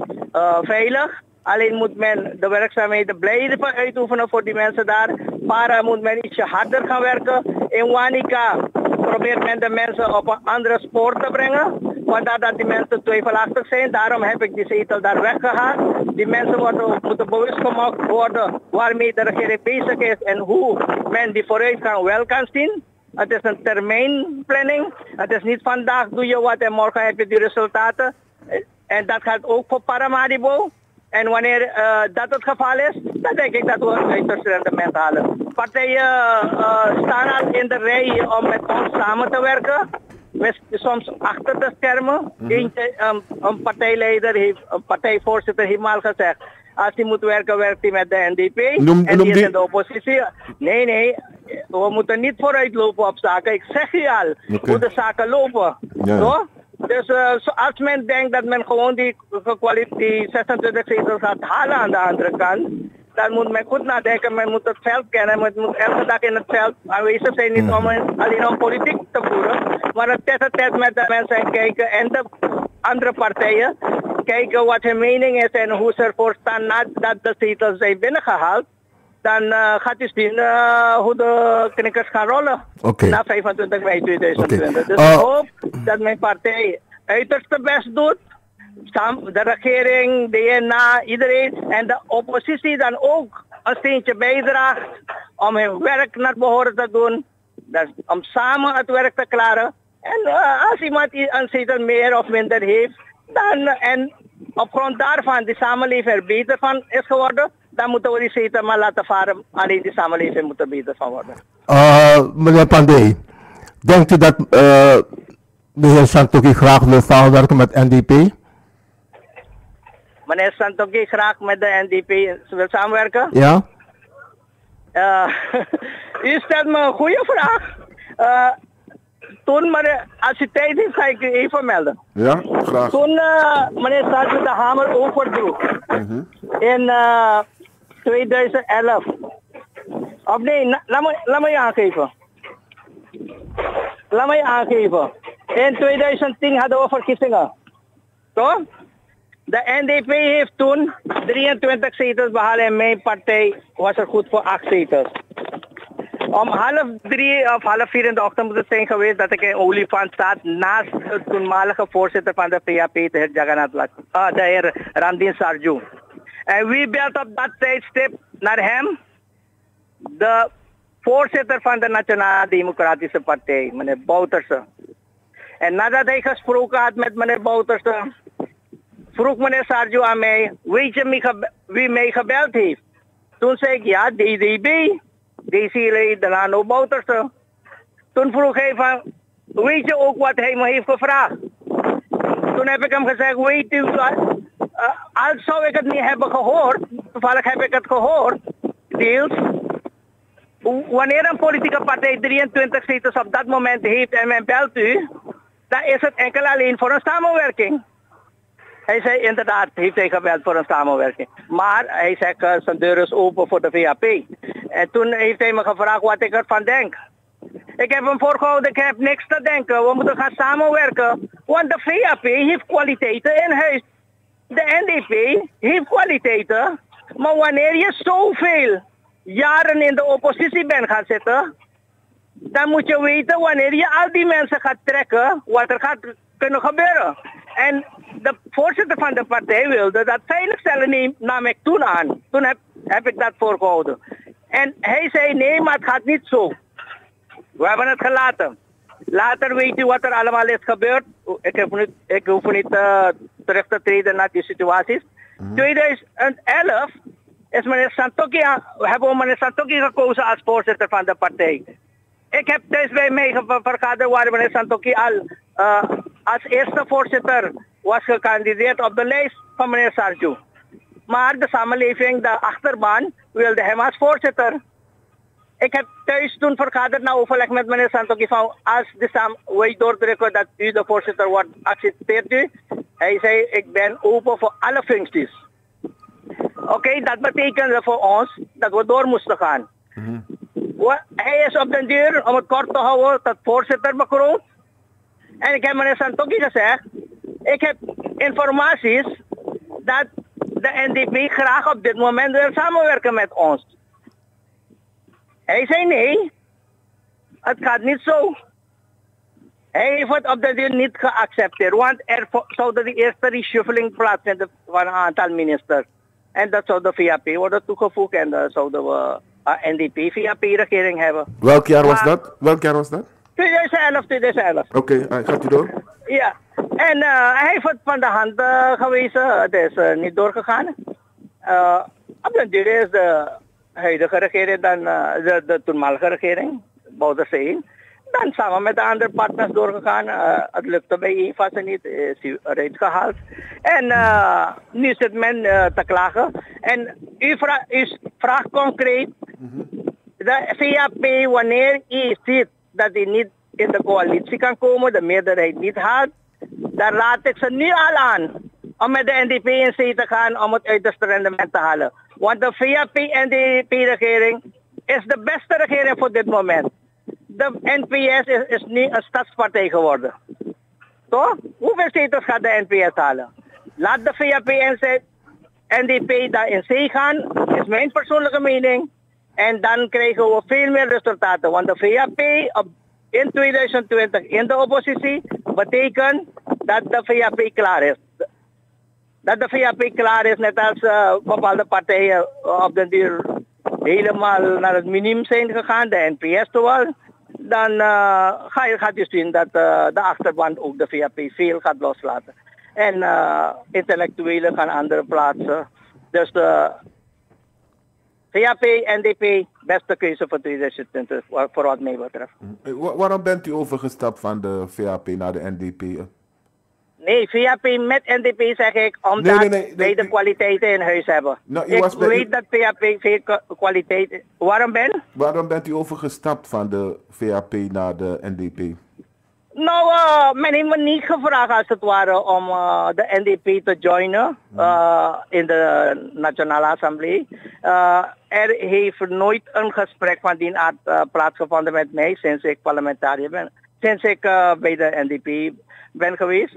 veilig. Alleen moet men de werkzaamheden blijven uitoefenen voor die mensen daar. Para moet men ietsje harder gaan werken. In Wanica probeert men de mensen op een andere spoor te brengen. Vandaar dat die mensen twijfelachtig zijn. Daarom heb ik die zetel daar weggehaald. Die mensen moeten bewust gemaakt worden waarmee de regering bezig is en hoe men die vooruitgang wel kan zien. Het is een termijnplanning. Het is niet vandaag doe je wat en morgen heb je die resultaten. En dat gaat ook voor Paramaribo. En wanneer dat het geval is, dan denk ik dat we een uiterst rendement halen. Partijen staan al in de rij om met ons samen te werken. Soms achter de schermen. Een partijleider een partijvoorzitter heeft mal gezegd, als hij moet werken, werkt hij met de NDP. En die is in de oppositie. Nee, we moeten niet vooruitlopen op zaken. Ik zeg je al, hoe de zaken lopen. Ja. Dus als men denkt dat men gewoon die 26 zetels gaat halen aan de andere kant, dan moet men goed nadenken. Men moet het veld kennen. Men moet elke dag in het veld aanwezig zijn. Niet om alleen om politiek te voeren. Maar het tête-à-tête met de mensen kijken. En de andere partijen. Kijken wat hun mening is. En hoe ze ervoor staan nadat de zetels zijn binnengehaald. Dan gaat u zien hoe de knikkers gaan rollen. Na 25 mei 2020. Dus ik hoop dat mijn partij uiterste best doet. De regering, de DNA, iedereen en de oppositie dan ook een steentje bijdraagt om hun werk naar behoren te doen. Dus om samen het werk te klaren. En als iemand een zetel meer of minder heeft, dan, en op grond daarvan de samenleving er beter van is geworden, dan moeten we die zetel maar laten varen. Alleen die samenleving moet er beter van worden. Meneer Panday, denkt u dat de heer Santoki graag wil samenwerken met NDP? Meneer Santoki graag met de NDP wil samenwerken? Ja. U stelt me een goede vraag. Toen, als u tijd heeft, ga ik u even melden. Ja, graag. Toen meneer Sarju de hamer overdroeg. In 2011. Of nee, laat me je aangeven. Laat me je aangeven. In 2010 hadden we verkiezingen. Toch? De NDP heeft toen 23 zetels behaald en mijn partij was er goed voor 8 zetels. Om 2:30 of 3:30 in de ochtend moet het zijn geweest dat ik in Olifant staat naast de toenmalige voorzitter van de PAP, de heer de heer Ramdin Sarju. En wie belt op dat tijdstip naar hem? De voorzitter van de Nationale Democratische Partij, meneer Bouterse. En nadat hij gesproken had met meneer Bouterse, vroeg meneer Sarju aan mij, weet je wie mij gebeld heeft? Toen zei ik, ja, DDB. DC Delano Bouterse. Toen vroeg hij van, weet je ook wat hij me heeft gevraagd? Toen heb ik hem gezegd, weet u wat? Als zou ik het niet hebben gehoord, toevallig heb ik het gehoord, deels. Wanneer een politieke partij 23 zetels op dat moment heeft en men belt u, dan is het enkel alleen voor een samenwerking. Hij zei inderdaad, heeft hij gebeld voor een samenwerking. Maar hij zegt, zijn deur is open voor de VAP. En toen heeft hij me gevraagd wat ik ervan denk. Ik heb hem voorgehouden, ik heb niks te denken. We moeten gaan samenwerken. Want de VAP heeft kwaliteiten in huis. De NDP heeft kwaliteiten. Maar wanneer je zoveel jaren in de oppositie bent gaan zitten, dan moet je weten wanneer je al die mensen gaat trekken, wat er gaat kunnen gebeuren. En de voorzitter van de partij wilde dat veiligstellen nam ik toen aan. Toen heb ik dat voorgehouden. En hij zei nee, maar het gaat niet zo. We hebben het gelaten. Later weet u wat er allemaal is gebeurd. Ik hoef niet terug te treden naar die situaties. 2011 is hebben we meneer Santoki gekozen als voorzitter van de partij. Ik heb thuis bij mij vergaderd waar meneer Santoki al als eerste voorzitter was gekandideerd op de lijst van meneer Sarju. Maar de samenleving, de achterban, wilde hem als voorzitter. Ik heb thuis toen vergaderd na overleg met meneer Santoki van als wij doordrukken dat u de voorzitter wordt, accepteert u? Hij zei, ik ben open voor alle functies. Oké, dat betekende voor ons dat we door moesten gaan. Hij is op de deur, om het kort te houden, tot voorzitter bekroond. En ik heb meneer Santoki gezegd, ik heb informaties dat de NDP graag op dit moment wil samenwerken met ons. Hij zei nee, het gaat niet zo. Hij heeft het op de deur niet geaccepteerd, want er zou de eerste reshuffling plaatsvinden van een aantal ministers. En dat zou de VAP worden toegevoegd en dan zouden we een NDP-VAP-regering hebben. Welk jaar was dat? 2011. Oké, gaat u door? Ja, en hij heeft het van de hand gewezen. Het is niet doorgegaan. Op de duur is de huidige regering, dan de toenmalige regering, Bouterse 1, dan samen met de andere partners doorgegaan. Het lukte bij één fase niet, is eruit gehaald. En nu zit men te klagen. En u vraagt concreet, de VAP, wanneer u ziet dat hij niet in de coalitie kan komen, de meerderheid niet haalt, dan raad ik ze nu al aan om met de NDP in zee te gaan om het uiterste rendement te halen. Want de VAP-NDP-regering is de beste regering voor dit moment. De NPS is nu een stadspartij geworden. Toch? Hoeveel zetels gaat de NPS halen? Laat de VAP-NDP daar in zee gaan, is mijn persoonlijke mening. En dan krijgen we veel meer resultaten. Want de VAP in 2020 in de oppositie betekent dat de VAP klaar is. Dat de VAP klaar is, net als bepaalde partijen op den duur helemaal naar het minimum zijn gegaan, de NPS toch wel. Dan gaat je zien dat de achterban ook de VAP veel gaat loslaten. En intellectuelen gaan andere plaatsen. Dus de VAP, NDP, beste keuze voor 2020, voor wat mij betreft. Waarom bent u overgestapt van de VAP naar de NDP? Nee, VAP met NDP zeg ik, omdat wij de kwaliteiten in huis hebben. Ik weet dat VAP veel kwaliteit... Waarom bent u overgestapt van de VAP naar de NDP? Nou, men heeft me niet gevraagd als het ware om de NDP te joinen in de Nationale Assemblée. Er heeft nooit een gesprek van die aard plaatsgevonden met mij sinds ik parlementariër ben. Sinds ik bij de NDP ben geweest.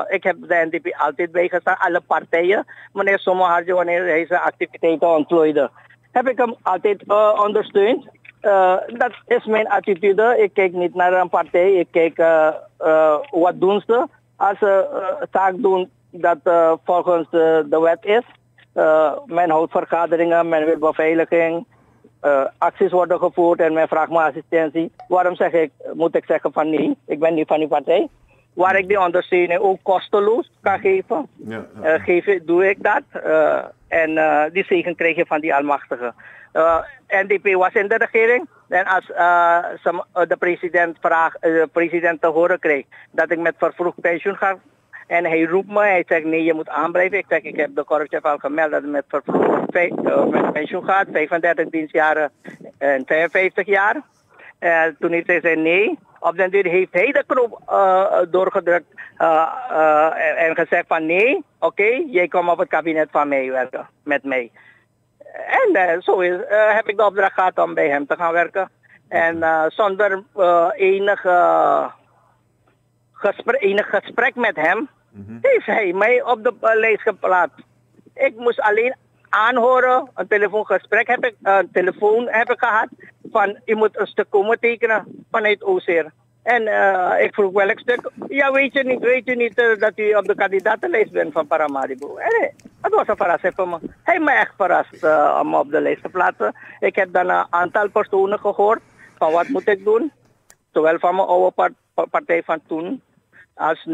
Ik heb de NDP altijd bijgestaan, alle partijen. Meneer Sommerhartje, wanneer hij zijn activiteiten ontplooide, heb ik hem altijd ondersteund. Dat is mijn attitude. Ik kijk niet naar een partij. Ik kijk wat doen ze. Als ze zaak doen dat volgens de wet is. Men houdt vergaderingen, men wil beveiliging. Acties worden gevoerd en men vraagt me assistentie. Waarom moet ik zeggen van nee, ik ben niet van die partij. Waar ik die ondersteuning ook kosteloos kan geven, doe ik dat. En die zegen krijg je van die Almachtige. NDP was in de regering. En als de president te horen kreeg dat ik met vervroegd pensioen ga. En hij roept me, hij zegt nee, je moet aanblijven. Ik zeg, ik heb de korpschef al gemeld dat het met vervroegd pensioen gaat. 35 dienstjaren en 55 jaar. Toen heeft hij zei nee. Op den duur heeft hij de knop doorgedrukt en gezegd van nee, oké, jij komt op het kabinet van mij werken, met mij. En zo heb ik de opdracht gehad om bij hem te gaan werken. En zonder enig gesprek met hem, heeft hij mij op de lijst geplaatst. Ik moest alleen aanhoren, een telefoon heb ik gehad, van je moet een stuk komen tekenen vanuit Ozeer. En ik vroeg welk stuk. Ja, weet je niet dat u op de kandidatenlijst bent van Paramaribo? En dat was een verrassing voor me. Hij heeft me echt verrast om me op de lijst te plaatsen. Ik heb dan een aantal personen gehoord van wat moet ik doen. Zowel van mijn oude partij van toen als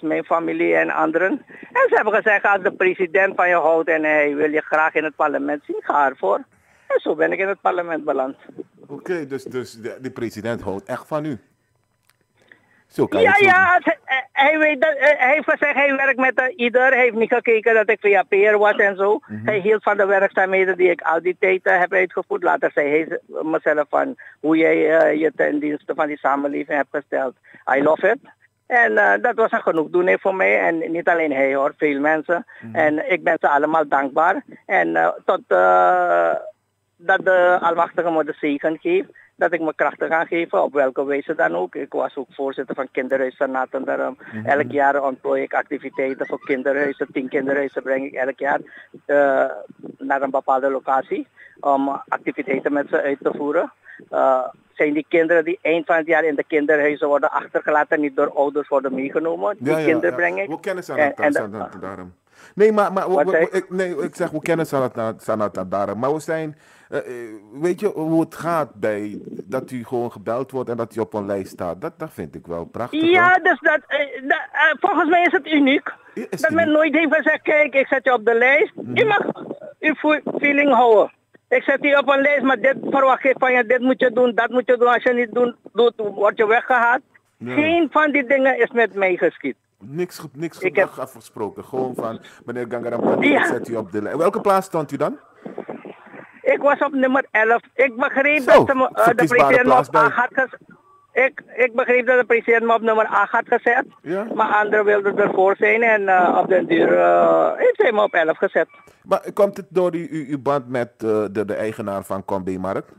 mijn familie en anderen. En ze hebben gezegd, als de president van je houdt en hij wil je graag in het parlement zien, ga ervoor. En zo ben ik in het parlement beland. Oké, dus de president houdt echt van u? Hij heeft gezegd, hij werkt met ieder. Hij heeft niet gekeken dat ik VAP'er was en zo. Hij hield van de werkzaamheden die ik al die tijd heb uitgevoerd. Later zei hij mezelf van hoe jij je ten dienste van die samenleving hebt gesteld. I love it. En dat was een genoegdoening voor mij. En niet alleen hij hoor, veel mensen. En ik ben ze allemaal dankbaar. En tot dat de Almachtige me de zegen geeft. Dat ik me krachten ga geven, op welke wijze dan ook. Ik was ook voorzitter van kinderhuizen Natendaram. Elk jaar ontplooi ik activiteiten voor kinderhuizen. 10 kinderhuizen breng ik elk jaar naar een bepaalde locatie. Om activiteiten met ze uit te voeren. Zijn die kinderen die eind van het jaar in de kinderhuizen worden achtergelaten, niet door ouders worden meegenomen. Die kinderen breng ik. Hoe kennen ze Sanat? Nee, ik zeg, we kennen Sanat daarom. Maar we zijn, weet je hoe het gaat bij dat u gewoon gebeld wordt en dat u op een lijst staat? Dat vind ik wel prachtig. Ja, hoor. Dus volgens mij is het uniek. Dat men nooit heeft gezegd, kijk, ik zet je op de lijst. U mag uw feeling houden. Ik zet je op een lijst, maar dit verwacht ik van je, dit moet je doen, dat moet je doen. Als je niet doet, word je weggehaald. Ja. Geen van die dingen is met mij geschied. Niks afgesproken. Gewoon van meneer Gangaram, Panday, zet u op de lijst. Welke plaats stond u dan? Ik was op nummer 11. Ik begreep dat de president me op A had gezet. Ik begreep dat de president me op nummer 8 had gezet. Ja? Maar anderen wilden ervoor zijn en op den duur heeft hij me op 11 gezet. Maar komt het door uw band met de eigenaar van Combi-markt?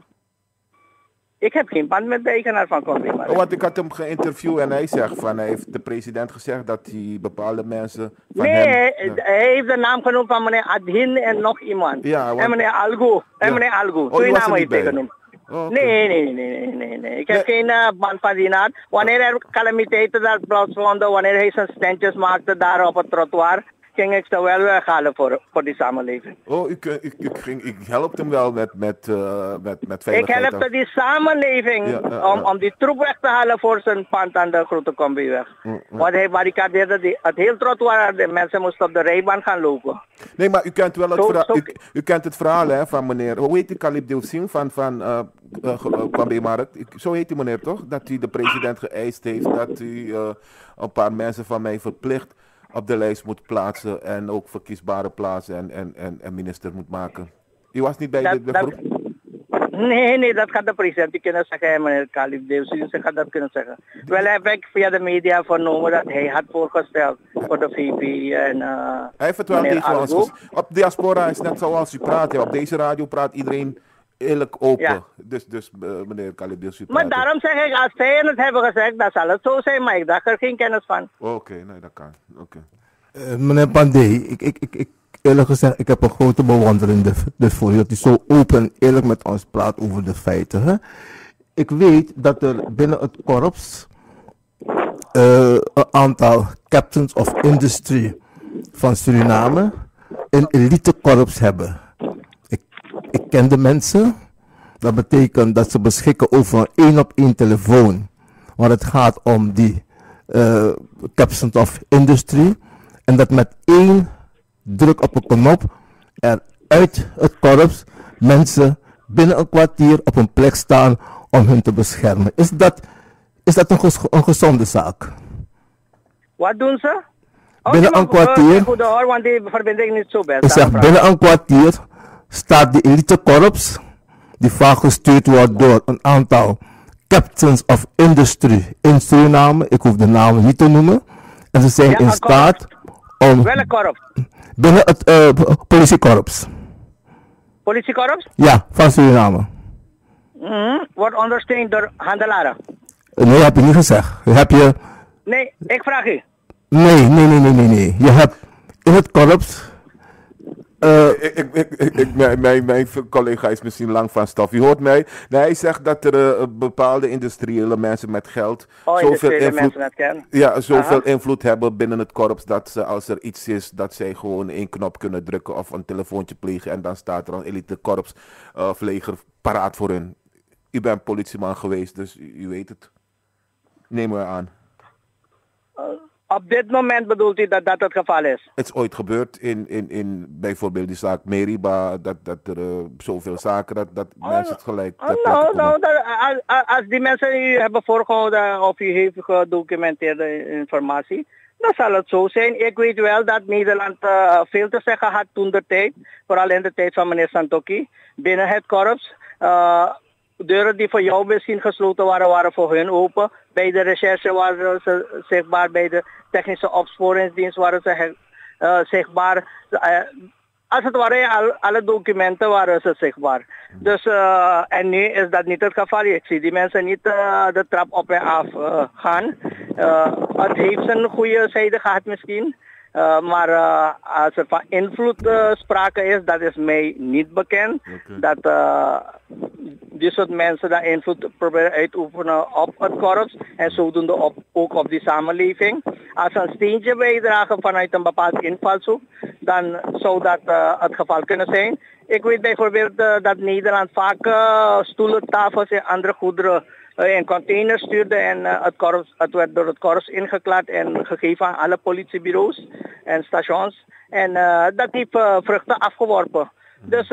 Ik heb geen band met de eigenaar van Combi-markt. Want ik had hem geïnterviewd en hij zegt van, hij heeft de president gezegd dat hij bepaalde mensen van nee, hem... hij heeft de naam genoemd van meneer Adhin en nog iemand. Ja, want... En meneer Algo. En meneer Algo. Suriname heeft hij genoemd. Oh, okay. Nee. Ik heb geen band van die naam. Wanneer er calamiteiten daar plaatsvonden, wanneer hij zijn standjes maakte daar op het trottoir, ging ik ze wel weghalen voor die samenleving. Oh, ik help hem wel met veiligheid. Ik helpte die samenleving om die troep weg te halen voor zijn pand aan de Grote Combiweg. Want hij barricadeerde het hele trottoir. De mensen moesten op de rijbaan gaan lopen. Nee, maar u kent wel u kent het verhaal hè, van meneer, hoe heet die Kalib Deelsing van Combi-markt? Zo heet die meneer toch? Dat hij de president geëist heeft dat hij een paar mensen van mij verplicht op de lijst moet plaatsen en ook verkiesbare plaatsen en minister moet maken. U was niet bij dit groep? Nee, dat gaat de president kunnen zeggen, meneer Kalib Deelsing gaat dat kunnen zeggen. Wel heb ik via de media vernomen dat hij had voorgesteld voor de VP en hij heeft het wel tegen ons. Op diaspora is net zoals u praat. Ja. Op deze radio praat iedereen eerlijk open. Ja. Dus meneer Kalib Deelsing. Maar daarom zeg ik, als zij het hebben gezegd, dan zal het zo zijn, maar ik dacht er geen kennis van. Oké, nee, dat kan. Okay. Meneer Panday, ik eerlijk gezegd, ik heb een grote bewondering voor u dat u zo open en eerlijk met ons praat over de feiten. Hè? Ik weet dat er binnen het korps een aantal captains of industry van Suriname een elitekorps hebben. Ik ken de mensen. Dat betekent dat ze beschikken over een 1-op-1 telefoon. Want het gaat om die captains of industry. En dat met 1 druk op een knop er uit het korps mensen binnen een kwartier op een plek staan om hun te beschermen. Is dat een gezonde zaak? Wat doen ze? Binnen een kwartier. Goed hoor, want die verbinding niet zo best. Ik zeg, binnen een kwartier staat die elitekorps, die vaak gestuurd wordt door een aantal captains of industry in Suriname. Ik hoef de namen niet te noemen. En ze zijn in staat om... Welk korps? Binnen het politiekorps. Politiekorps? Ja, van Suriname. Wordt ondersteund door handelaren? Nee, heb je niet gezegd. Heb je... Nee, ik vraag u. Nee. Je hebt in het korps... Mijn collega is misschien lang van stof. U hoort mij. Nee, hij zegt dat er bepaalde industriële mensen met geld zoveel invloed hebben binnen het korps dat ze, als er iets is, dat zij gewoon 1 knop kunnen drukken of een telefoontje plegen en dan staat er een elite korps leger paraat voor hun. U bent politieman geweest, dus u weet het. Neem maar aan. Op dit moment bedoelt u dat het geval is? Het is ooit gebeurd in bijvoorbeeld die zaak Meriba, dat er zoveel zaken, dat mensen het gelijk... Als die mensen u hebben voorgehouden of u heeft gedocumenteerde informatie, dan zal het zo zijn. Ik weet wel dat Nederland veel te zeggen had toen de tijd, vooral in de tijd van meneer Santokhi, binnen het korps. Deuren die voor jou misschien gesloten waren voor hun open. Bij de recherche waren ze zichtbaar, bij de technische opsporingsdienst waren ze zichtbaar. Als het ware, alle documenten waren ze zichtbaar. Dus, en nu is dat niet het geval. Ik zie die mensen niet de trap op en af gaan. Het heeft een goede zijde gehad misschien. Maar als er van invloed sprake is, dat is mij niet bekend. Okay. Dat dit soort mensen daar invloed proberen uit te oefenen op het korps en zodoende ook op die samenleving. Als ze een steentje bijdragen vanuit een bepaald invalshoek, dan zou dat het geval kunnen zijn. Ik weet bijvoorbeeld dat Nederland vaak stoelen, tafels en andere goederen in containers stuurde en het werd door het korps ingeklaard en gegeven aan alle politiebureaus en stations. En dat heeft vruchten afgeworpen. Dus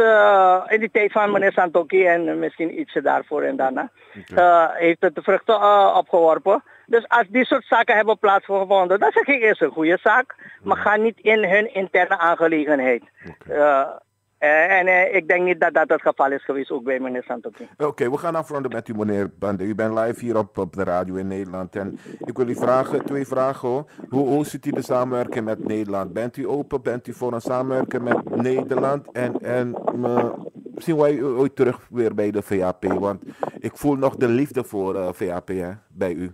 in die tijd van meneer Santokhi en misschien ietsje daarvoor en daarna heeft het de vruchten opgeworpen. Dus als die soort zaken hebben plaatsgevonden, dan zeg ik is een goede zaak, maar ga niet in hun interne aangelegenheid. Ik denk niet dat dat het geval is geweest, ook bij meneer Santopin. Oké, we gaan afronden met u, meneer Panday. U bent live hier op de radio in Nederland. En ik wil u vragen, 2 vragen hoor. Hoe ziet u de samenwerking met Nederland? Bent u open? Bent u voor een samenwerking met Nederland? En zien wij ooit terug weer bij de VAP? Want ik voel nog de liefde voor VAP bij u.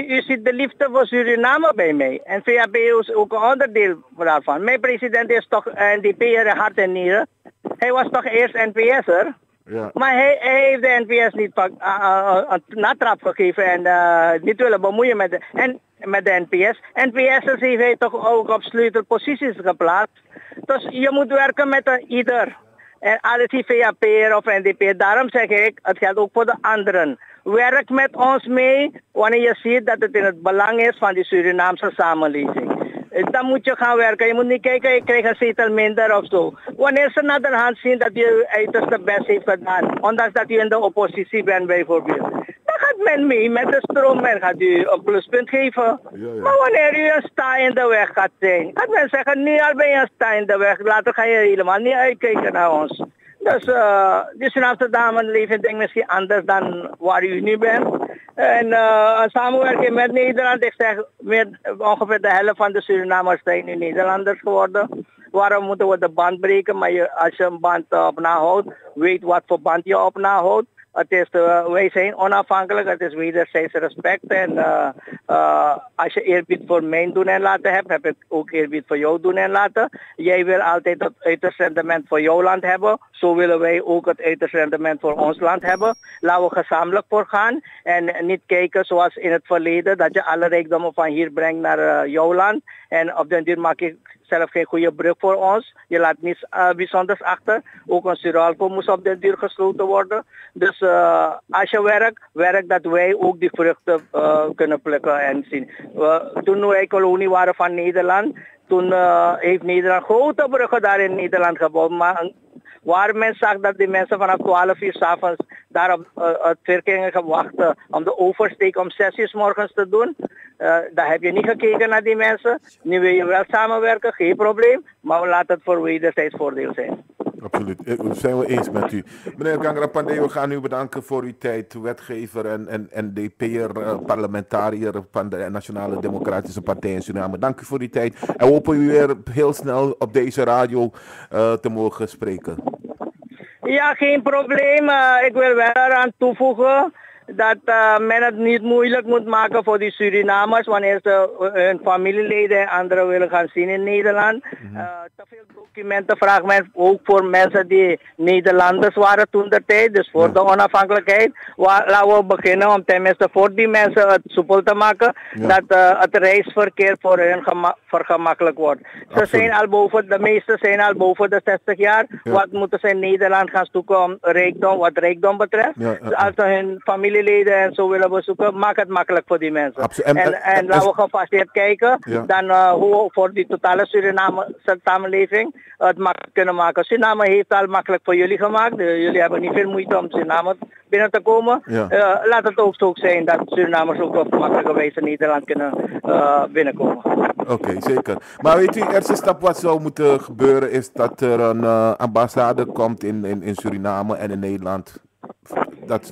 U ziet de liefde voor Suriname bij mij. En VAP is ook een onderdeel daarvan. Mijn president is toch NDP'er hart en nieren. Hij was toch eerst NPS'er. Ja. Maar hij heeft de NPS niet een natrap gegeven en niet willen bemoeien met de NPS. NPS'ers heeft hij toch ook op sleutelposities geplaatst. Dus je moet werken met ieder. En alles die VAP'er of NDP. Daarom zeg ik, het geldt ook voor de anderen. Werk met ons mee wanneer je ziet dat het in het belang is van de Surinaamse samenleving. Dan moet je gaan werken. Je moet niet kijken, je krijgt een zetel minder of zo. Wanneer ze naar de hand zien dat je uiterste best heeft gedaan, ondanks dat je in de oppositie bent bijvoorbeeld, dan gaat men mee met de stroom. Men gaat u een pluspunt geven. Ja. Maar wanneer u een sta in de weg gaat zijn, gaat men zeggen, nu al ben je een sta in de weg, later ga je helemaal niet uitkijken naar ons. Dus de Surinaamse dames leven denk ik misschien anders dan waar u nu bent. En samenwerking met Nederland, ik zeg ongeveer de helft van de Surinamers zijn nu Nederlanders geworden. Waarom moeten we de band breken? Maar als je een band op nahoudt, weet wat voor band je op nahoudt. Wij zijn onafhankelijk, het is wederzijds respect. En als je eerbied voor mijn doen en laten hebt, heb ik ook eerbied voor jou doen en laten. Jij wil altijd het uiterste rendement voor jouw land hebben. Zo willen wij ook het uiterste rendement voor ons land hebben. Laten we gezamenlijk voor gaan. En niet kijken zoals in het verleden, dat je alle rijkdommen van hier brengt naar jouw land. En op den duur maak ik zelf geen goede brug voor ons. Je laat niets bijzonders achter. Ook een Suralco moest op den duur gesloten worden. Dus als je werkt dat wij ook die vruchten kunnen plukken en zien. Toen wij kolonie waren van Nederland, toen heeft Nederland grote bruggen daar in Nederland gebouwd. Maar waar men zag dat die mensen vanaf 12 uur 's avonds daar op het Verkiezingen gewacht om de oversteek om 6 uur 's morgens te doen. Daar heb je niet gekeken naar die mensen. Nu wil je wel samenwerken, geen probleem. Maar we laten het voor wederzijds voordeel zijn. Absoluut, dat zijn we eens met u. Meneer Gangaram, Panday, we gaan u bedanken voor uw tijd. Wetgever en NDP'er, parlementariër van de Nationale Democratische Partij in Suriname. Dank u voor uw tijd. En we hopen u weer heel snel op deze radio te mogen spreken. Ja, geen probleem. Ik wil wel eraan toevoegen dat men het niet moeilijk moet maken voor die Surinamers wanneer ze hun familieleden en anderen willen gaan zien in Nederland. Te veel documenten vraagt men ook voor mensen die Nederlanders waren toen de tijd, dus voor de onafhankelijkheid. Laten we beginnen om tenminste voor die mensen het soepel te maken, dat het reisverkeer voor hen vergemakkelijk wordt. Ze zijn al de meeste zijn al boven de 60 jaar. Wat moeten ze in Nederland gaan zoeken om wat rijkdom betreft? Dus als ze hun familieleden en zo willen bezoeken, maak het makkelijk voor die mensen. En laten we gefaseerd kijken, dan hoe we voor die totale Suriname samenleving het makkelijk kunnen maken. Suriname heeft al makkelijk voor jullie gemaakt. Jullie hebben niet veel moeite om Suriname binnen te komen. Laat het ook zo zijn dat Surinamers ook op makkelijke wijze Nederland kunnen binnenkomen. Oké, zeker. Maar weet u, de eerste stap wat zou moeten gebeuren is dat er een ambassade komt in Suriname en in Nederland.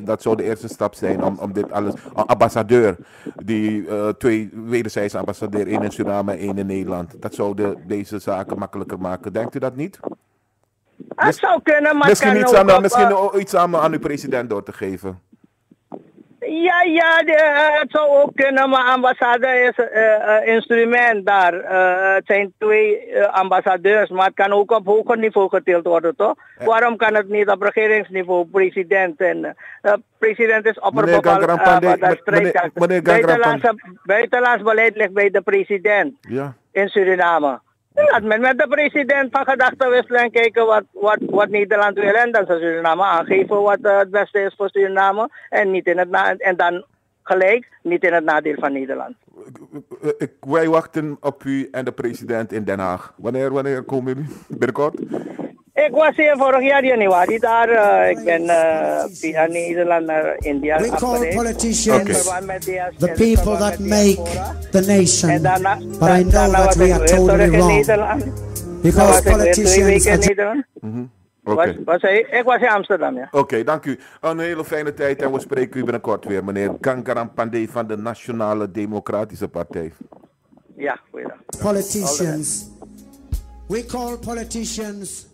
Dat zou de eerste stap zijn om dit alles. Ambassadeur, die 2 wederzijdse ambassadeur, 1 in Suriname en 1 in Nederland. Dat zou deze zaken makkelijker maken. Denkt u dat niet? Het zou kunnen, maar misschien iets aan uw president door te geven. Ja, het zou ook kunnen, maar ambassade is een instrument daar. Het zijn 2 ambassadeurs, maar het kan ook op hoger niveau gedeeld worden, toch? Waarom kan het niet op regeringsniveau, president? En president is opperbevel, buitenlands beleid ligt bij de president in Suriname. Laat men met de president van gedachten wisselen en kijken wat Nederland wil. En dan zal Suriname aangeven wat het beste is voor Suriname. En niet en dan gelijk niet in het nadeel van Nederland. Wij wachten op u en de president in Den Haag. Wanneer komen jullie? Binnenkort? Ik was hier vorig jaar januari daar. Ik ben via Nederland naar India afgereisd. We call politicians the people that make the nation. But I know that we are totally wrong. Because was ik weer 2 politicians weken in are Nederland. Oké. Ik was in Amsterdam, ja. Oké, dank u. Een hele fijne tijd en we spreken u binnenkort weer, meneer Gangaram Panday van de Nationale Democratische Partij. Ja, goeiedag. politicians. We call politicians